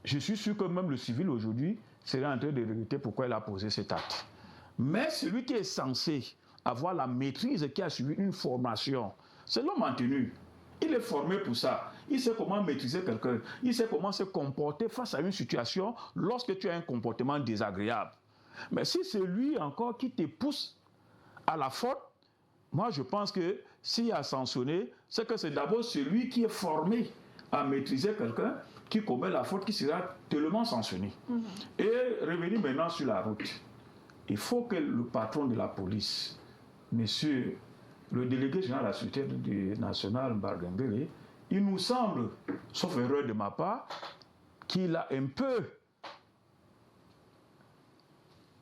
je suis sûr que même le civil aujourd'hui serait en train de regretter pourquoi il a posé cet acte. Mais celui qui est censé avoir la maîtrise, qui a suivi une formation, c'est l'homme en tenue. Il est formé pour ça. Il sait comment maîtriser quelqu'un. Il sait comment se comporter face à une situation lorsque tu as un comportement désagréable. Mais si c'est lui encore qui te pousse à la faute, moi je pense que s'il a sanctionné, c'est que c'est d'abord celui qui est formé à maîtriser quelqu'un qui commet la faute qui sera tellement sanctionné. Et revenir maintenant sur la route. Il faut que le patron de la police, monsieur le délégué général de la Sûreté nationale, Bargangere, il nous semble, sauf erreur de ma part, qu'il a un peu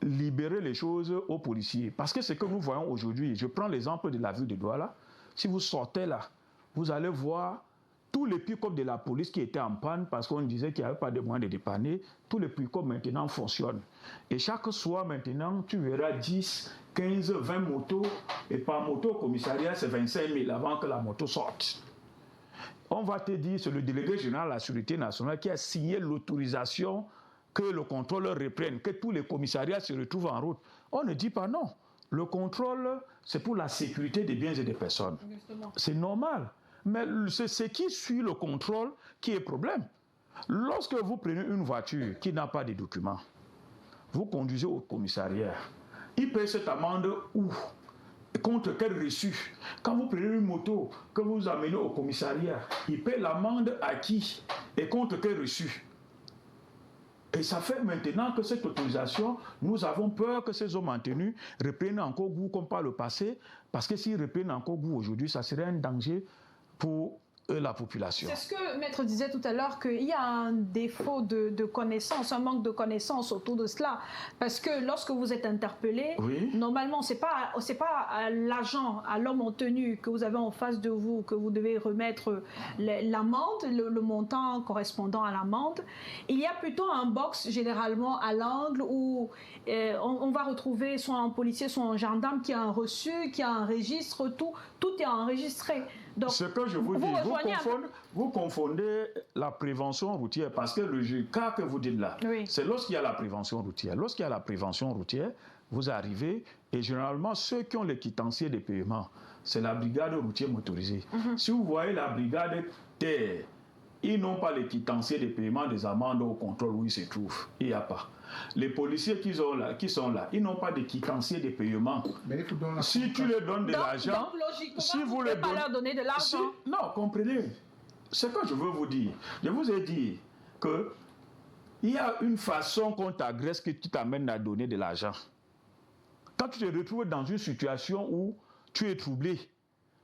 libérer les choses aux policiers. Parce que ce que nous voyons aujourd'hui, je prends l'exemple de la ville de Douala, si vous sortez là, vous allez voir tous les pick-up de la police qui étaient en panne parce qu'on disait qu'il n'y avait pas de moyens de dépanner, tous les pick-up maintenant fonctionnent. Et chaque soir maintenant, tu verras 10, 15, 20 motos, et par moto au commissariat, c'est 25 000 avant que la moto sorte. On va te dire, c'est le délégué général de la Sécurité nationale qui a signé l'autorisation que le contrôle reprenne, que tous les commissariats se retrouvent en route. On ne dit pas non. Le contrôle, c'est pour la sécurité des biens et des personnes. C'est normal. Mais c'est ce qui suit le contrôle qui est problème. Lorsque vous prenez une voiture qui n'a pas de documents, vous conduisez au commissariat, il paye cette amende où? Contre quel reçu? Quand vous prenez une moto que vous amenez au commissariat, il paye l'amende à qui? Et contre quel reçu? Et ça fait maintenant que cette autorisation, nous avons peur que ces hommes en tenue reprennent encore goût comme par le passé, parce que s'ils reprennent encore goût aujourd'hui, ça serait un danger pour la population. C'est ce que Maître disait tout à l'heure, qu'il y a un défaut de connaissance, un manque de connaissance autour de cela. Parce que lorsque vous êtes interpellé, normalement, ce n'est pas à l'agent, à l'homme en tenue que vous avez en face de vous, que vous devez remettre l'amende, le montant correspondant à l'amende. Il y a plutôt un box, généralement, à l'angle où on va retrouver soit un policier, soit un gendarme qui a un reçu, qui a un registre, tout est enregistré. Donc, ce que je vous dis, vous confondez la prévention routière, parce que le cas que vous dites là, c'est lorsqu'il y a la prévention routière. Lorsqu'il y a la prévention routière, vous arrivez, et généralement, ceux qui ont les quitanciers de paiement, c'est la brigade routière motorisée. Si vous voyez la brigade terre, ils n'ont pas les quitanciers de paiement des amendes au contrôle où ils se trouvent. Il n'y a pas. Les policiers qui sont là, ils n'ont pas de quitanciers de paiement. Si tu leur donnes de l'argent, si vous ne pas leur donner de l'argent. Non, comprenez. Ce que je veux vous dire, je vous ai dit qu'il y a une façon qu'on t'agresse qui t'amène à donner de l'argent. Quand tu te retrouves dans une situation où tu es troublé,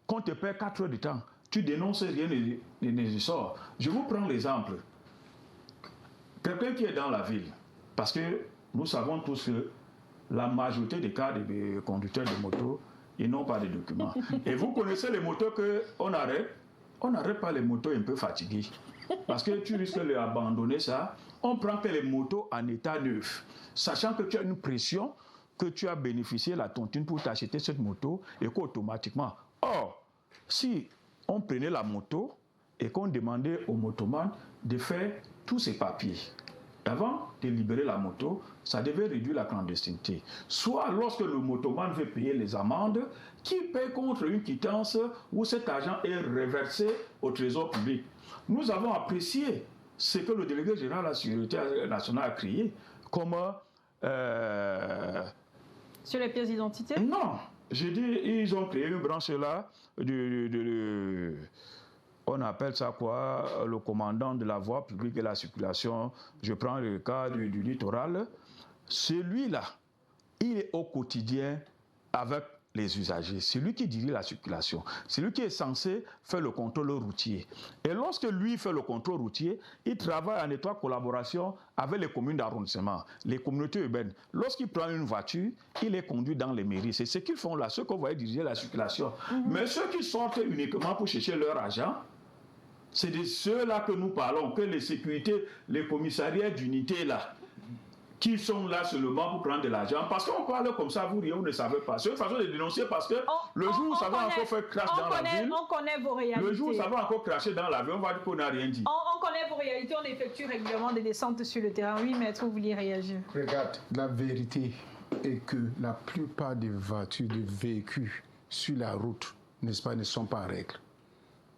qu'on te perd 4 heures de temps, tu dénonces, rien ne sort. Je vous prends l'exemple. Quelqu'un qui est dans la ville, parce que nous savons tous que la majorité des cas de conducteurs de moto, ils n'ont pas de documents. Et vous connaissez les motos qu'on arrête. On n'arrête pas les motos un peu fatiguées. Parce que tu risques de abandonner ça. On prend que les motos en état neuf. Sachant que tu as une pression, que tu as bénéficié de la tontine pour t'acheter cette moto et qu'automatiquement. Or, si on prenait la moto et qu'on demandait au motoman de faire tous ses papiers. Avant de libérer la moto, ça devait réduire la clandestinité. Soit lorsque le motoman veut payer les amendes, qui paye contre une quittance où cet argent est reversé au trésor public. Nous avons apprécié ce que le délégué général de la Sécurité nationale a créé comme... Sur les pièces d'identité? Non. J'ai dit, ils ont créé une branche là, on appelle ça quoi, le commandant de la voie publique et la circulation. Je prends le cas du littoral. Celui-là, il est au quotidien avec les usagers. C'est lui qui dirige la circulation. C'est lui qui est censé faire le contrôle routier. Et lorsque lui fait le contrôle routier, il travaille en étroite collaboration avec les communes d'arrondissement, les communautés urbaines. Lorsqu'il prend une voiture, il est conduit dans les mairies. C'est ce qu'ils font là, ceux qu'on voit diriger la circulation. Mais ceux qui sortent uniquement pour chercher leur argent, c'est de ceux-là que nous parlons, que les sécurités, les commissariats d'unité là, qui sont là seulement pour prendre de l'argent. Parce qu'on parle comme ça, vous ne savez pas. C'est une façon de dénoncer parce que le jour où ça va encore faire crash dans la ville, on connaît vos réalités. Le jour où ça va encore crasher dans la ville, on va dire qu'on n'a rien dit. On connaît vos réalités, on effectue régulièrement des descentes sur le terrain. Oui, maître, vous vouliez réagir? Regarde, la vérité est que la plupart des voitures, des véhicules sur la route, n'est-ce pas, ne sont pas en règle.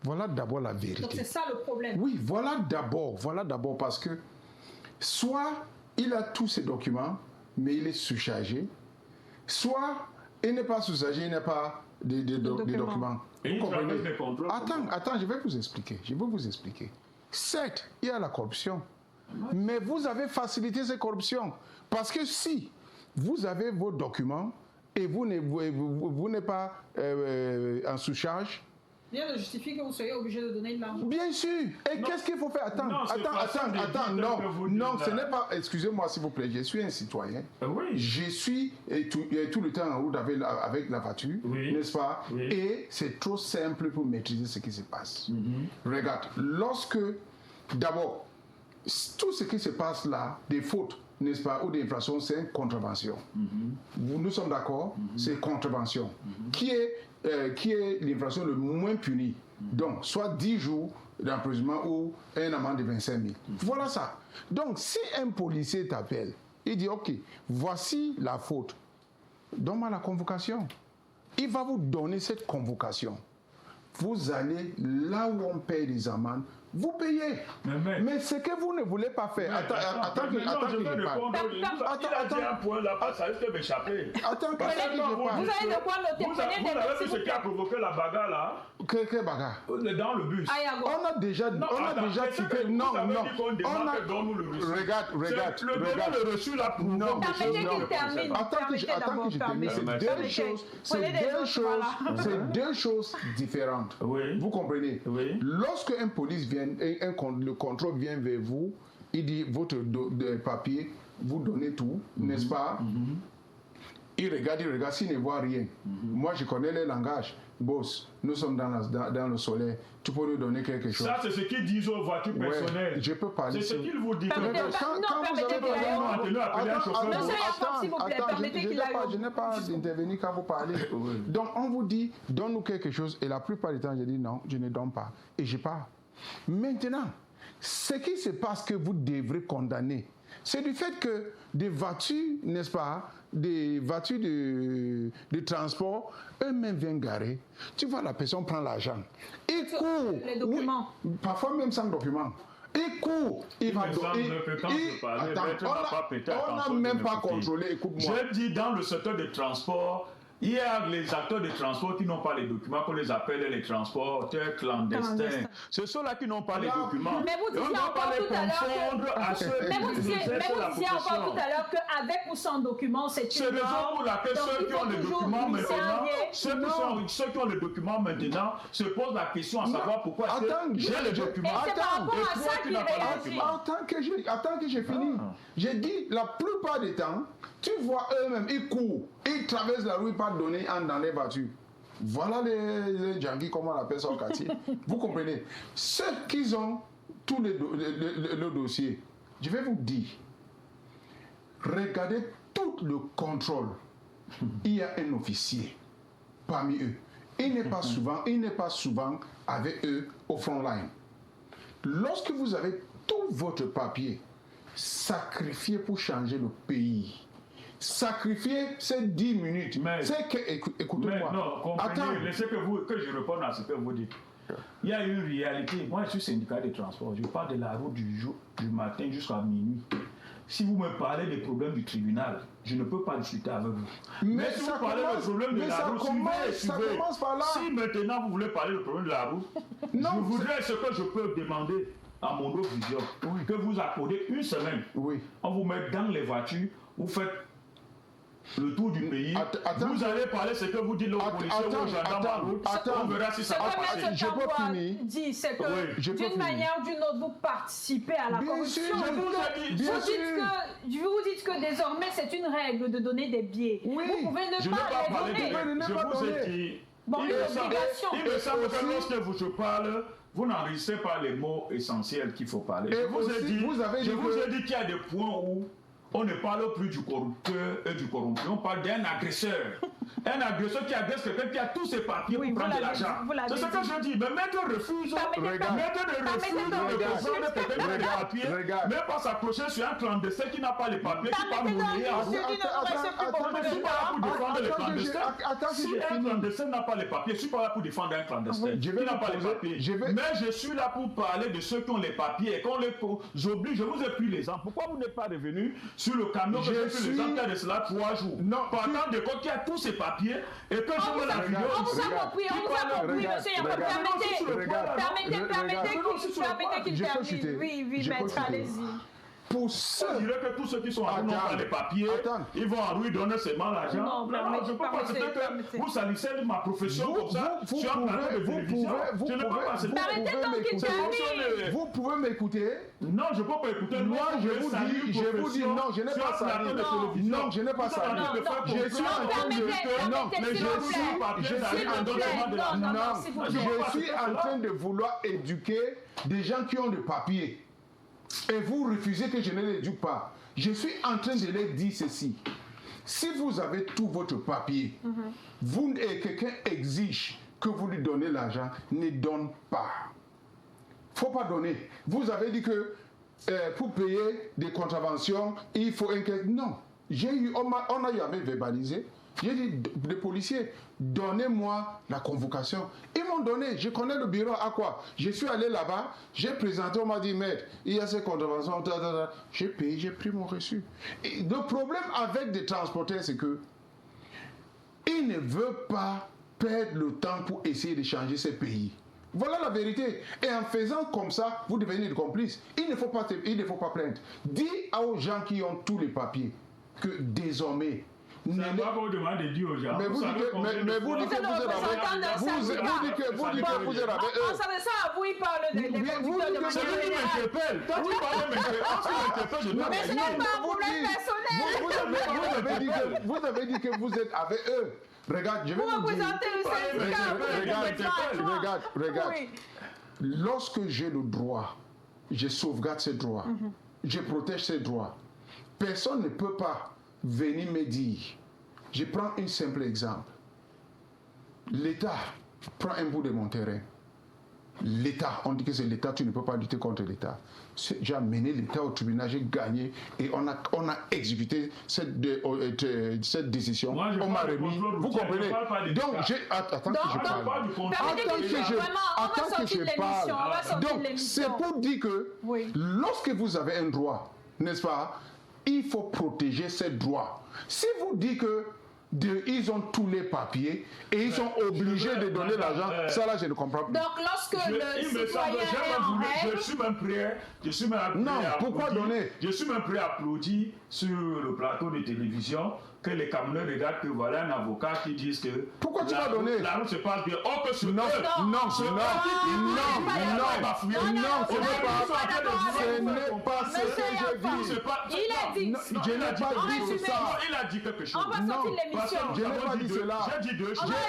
Voilà d'abord la vérité. Donc c'est ça le problème. Oui, voilà d'abord parce que soit il a tous ses documents, mais il est sous-chargé, soit il n'est pas sous-chargé, il n'a pas de documents. Et vous comprenez? Attends, je vais vous expliquer. Certes, il y a la corruption, mais vous avez facilité cette corruption. Parce que si vous avez vos documents et vous n'êtes pas en sous-charge, Rien ne justifie que vous soyez obligé de donner de l'argent. Bien sûr. Et qu'est-ce qu'il faut faire? Attends, non, ce n'est pas... Excusez-moi s'il vous plaît, je suis un citoyen. Oui. Je suis tout le temps en route avec la voiture, n'est-ce pas? Oui. Et c'est trop simple pour maîtriser ce qui se passe. Regarde, d'abord, tout ce qui se passe là, des fautes, n'est-ce pas, ou des infractions, c'est une contravention. Nous sommes d'accord? C'est contravention. Qui est l'infraction le moins punie? Donc, soit 10 jours d'emprisonnement ou un amende de 25 000. Voilà ça. Donc, si un policier t'appelle, il dit, OK, voici la faute, donne-moi la convocation. Il va vous donner cette convocation. Vous allez là où on paye les amendes, vous payez. Mais ce que vous ne voulez pas faire... Attends que je parle. Attends, un point là, ça risque de m'échapper. Attends que je parle. Vous avez de quoi noter. Vous avez vu ce qui a provoqué la bagarre là? Quelle bagarre? Dans le bus. On a déjà cité... Non. Regarde. Le reçu là pour... Non. Permettez qu'il termine. Attends que je termine. C'est deux choses différentes. Vous comprenez? Lorsque un police vient, le contrôle vient vers vous, il dit votre papier, vous donnez tout, n'est-ce pas? Il regarde, s'il ne voit rien. Moi, je connais les langages. Boss, nous sommes dans le soleil. Tu peux nous donner quelque chose. Ça, c'est ce qu'ils disent aux voitures personnelles. Je peux parler. C'est ce qu'ils vous disent. Je n'ai pas d'intervenir quand vous parlez. Donc, on vous dit, donne-nous quelque chose. Et la plupart du temps, je dis non, je ne donne pas. Et je pars. Maintenant, ce qui se passe que vous devrez condamner, c'est du fait que des voitures, n'est-ce pas, des voitures de transport, eux-mêmes viennent garer. Tu vois, la personne prend l'argent. Il court. Les documents. Oui, parfois même sans documents. Il court. Il va on n'a même pas contrôlé. Écoute-moi. J'ai dit dans le secteur de transport, il y a les acteurs de transport qui n'ont pas les documents, qu'on les appelle les transporteurs clandestins. Ce sont là qui n'ont pas les documents. Mais vous disiez encore tout à l'heure qu'avec ou sans documents, c'est une C'est raison pour laquelle ceux qui ont les documents maintenant, ceux qui ont les documents maintenant se posent la question à savoir pourquoi j'ai les documents. Attends que j'ai fini. J'ai dit la plupart des temps, tu vois eux-mêmes, ils courent, ils traversent la rue, pas donner dans les voitures. Voilà les Djangui, comment on appelle ça au quartier. Vous comprenez? Ceux qui ont tous le dossier, je vais vous dire, regardez tout le contrôle. Il y a un officier parmi eux. Il n'est pas souvent avec eux au front line. Lorsque vous avez tout votre papier sacrifié pour changer le pays, sacrifier ces 10 minutes. Écoutez-moi. Non, comprenez, laissez que je réponde à ce que vous dites. Il y a une réalité. Moi, je suis syndicat de transport. Je parle de la route du matin jusqu'à minuit. Si vous me parlez des problèmes du tribunal, je ne peux pas discuter avec vous. Mais si vous parlez des problèmes de la route, suivez. Si maintenant vous voulez parler du problème de la route, je voudrais ce que je peux demander à mon autre vision, que vous accordez une semaine. On vous met dans les voitures, vous faites le tour du pays, vous allez parler ce que vous dites aux policiers ou aux gendarmes en route, on verra si ça va passer. Je peux finir. Dit, c'est que d'une manière ou d'une autre, vous participez à la corruption. Vous dites que désormais, c'est une règle de donner des billets. Vous pouvez ne pas les donner. Je vous ai dit, il me semble que lorsque je parle, vous n'enregistrez pas les mots essentiels qu'il faut parler. Je vous ai dit qu'il y a des points où on ne parle plus du corrupteur et du corrompu, on parle d'un agresseur. Un agresseur qui agresse quelqu'un qui a tous ses papiers pour prendre de l'argent. C'est ce que je dis. Mais maître refuse de prendre des papiers, même pas s'approcher sur un clandestin qui n'a pas les papiers, qui pas mourir. Je ne suis pas là pour défendre les clandestins. Si un clandestin n'a pas les papiers, je ne suis pas là pour défendre un clandestin qui n'a pas les papiers. Mais je suis là pour parler de ceux qui ont les papiers et qu'on les oblige. Je vous ai pris l'exemple. Pourquoi vous n'êtes pas revenu sur le camion que j'ai pris l'exemple il y a de cela 3 jours? Partant de quoi qui a tous ses papiers et que je vois la vidéo. On vous a compris, monsieur Yacob. Permettez qu'il termine. Oui, maître, allez-y. Pour ceux... On dirait que tous ceux qui sont à vous n'ont pas les papiers, ils vont à lui donner seulement l'argent. Non, je ne peux pas accepter que vous salissez ma profession comme ça sur un plateau de télévision. Je ne peux pas accepter. Vous pouvez m'écouter. Non, je ne peux pas écouter. Moi, je vous dis, non, je n'ai pas sali. Non, je n'ai pas sali. Je suis en train de vouloir éduquer des gens qui ont des papiers. Et vous refusez que je ne les éduque pas. Je suis en train de leur dire ceci. Si vous avez tout votre papier, vous et quelqu'un exige que vous lui donnez l'argent, ne donne pas. Faut pas donner. Vous avez dit que pour payer des contraventions, il faut un... Non. On a eu à me verbaliser. J'ai dit, les policiers, donnez-moi la convocation. Ils m'ont donné, je connais le bureau à quoi. Je suis allé là-bas, j'ai présenté, on m'a dit, maître, il y a ces contraventions, j'ai payé, j'ai pris mon reçu. Et le problème avec des transporteurs, c'est que ils ne veulent pas perdre le temps pour essayer de changer ces pays. Voilà la vérité. Et en faisant comme ça, vous devenez des complices. Il ne faut pas plaindre. Dis aux gens qui ont tous les papiers que désormais, c'est pas qu'on demande de dire aux gens. Mais vous dites que vous êtes avec eux. On savait ça, vous, il parle des conducteurs de manière générale. Toi, tu parles, mais ce n'est pas un problème personnel. Vous avez dit que vous êtes avec eux. Regarde, je vais vous dire. Regarde. Lorsque j'ai le droit, je sauvegarde ces droits. Je protège ces droits. Personne ne peut pas venir me dire, je prends un simple exemple. L'État prend un bout de mon terrain. L'État, on dit que c'est l'État, tu ne peux pas lutter contre l'État. J'ai amené l'État au tribunal, j'ai gagné et on a exécuté cette décision. Moi, on m'a remis. Vous comprenez? Donc, attends que je parle. Donc, c'est pour dire que lorsque vous avez un droit, n'est-ce pas? Il faut protéger ces droits. Si vous dites que ils ont tous les papiers et ils sont obligés de donner l'argent, ça là je ne comprends pas. Donc lorsque le citoyen est en règle... Je suis même prêt non, pourquoi donner? Je suis même prêt à applaudir sur le plateau de télévision que les camionneurs regardent que voilà un avocat qui dit que... Pourquoi tu vas donner? La route se passe bien. Oh que ce non, ce n'est pas ce que je dis. Il a dit. Je n'ai pas dit ça. Il a dit quelque chose. On va sortir l'émission. Je n'ai pas dit cela.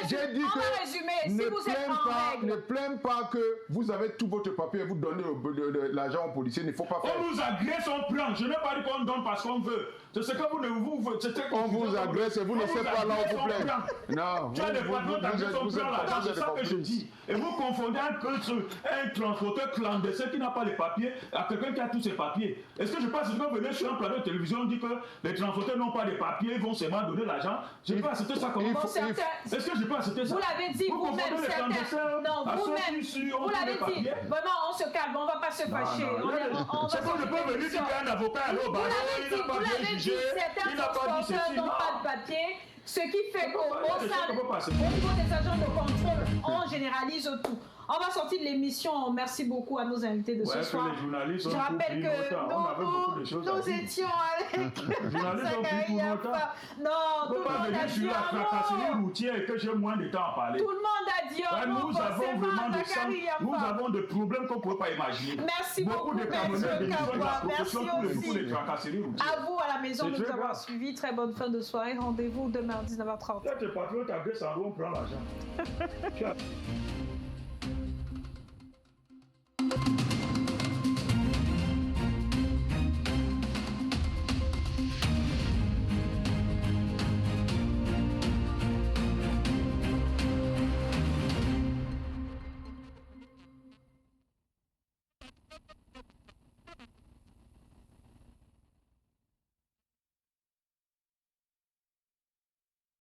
J'ai dit que ne plains pas que vous avez tout votre papier et vous donnez l'argent aux policiers. Il ne faut pas faire. On nous agresse, on prend. Je n'ai pas dit qu'on donne parce qu'on veut. C'est ce que vous ne vous... On vous agresse et vous ne savez pas là où vous plaît. Non. Tu as des patrons d'agresse, on prend l'argent. C'est ça que je dis. Et vous confondez un transporteur clandestin qui n'a pas les papiers à quelqu'un qui a tous ses papiers. Est-ce que je pense que quand vous venez sur un plateau de télévision, on dit que les transporteurs n'ont pas les papiers, ils vont seulement donner l'argent? Je ne peux pas accepter ça comme ça. Est-ce que je peux accepter ça? Vous l'avez dit vous-même, non, vous-même, vous l'avez dit. Vraiment, on se calme, on ne va pas se fâcher. C'est qu'on ne peut venir dire qu'un avocat est au barreau, il n'a pas bien jugé, il n'a pas dit ceci. N'ont pas de papier, ce qui fait qu'au niveau des agents de contrôle, on généralise tout. On va sortir de l'émission. Merci beaucoup à nos invités de ce soir. Je rappelle que nous étions avec Zachary Yafa. Non, tout le monde a dit un mot. Et que j'ai moins de temps à parler. Tout le monde a dit un mot. Nous avons vraiment nous avons des problèmes qu'on ne peut pas imaginer. Merci beaucoup, de Merci aussi. À vous à la maison de nous avoir suivis. Très bonne fin de soirée. Rendez-vous demain à 19h30. Tes patrons t'agressent en haut, on prend l'argent.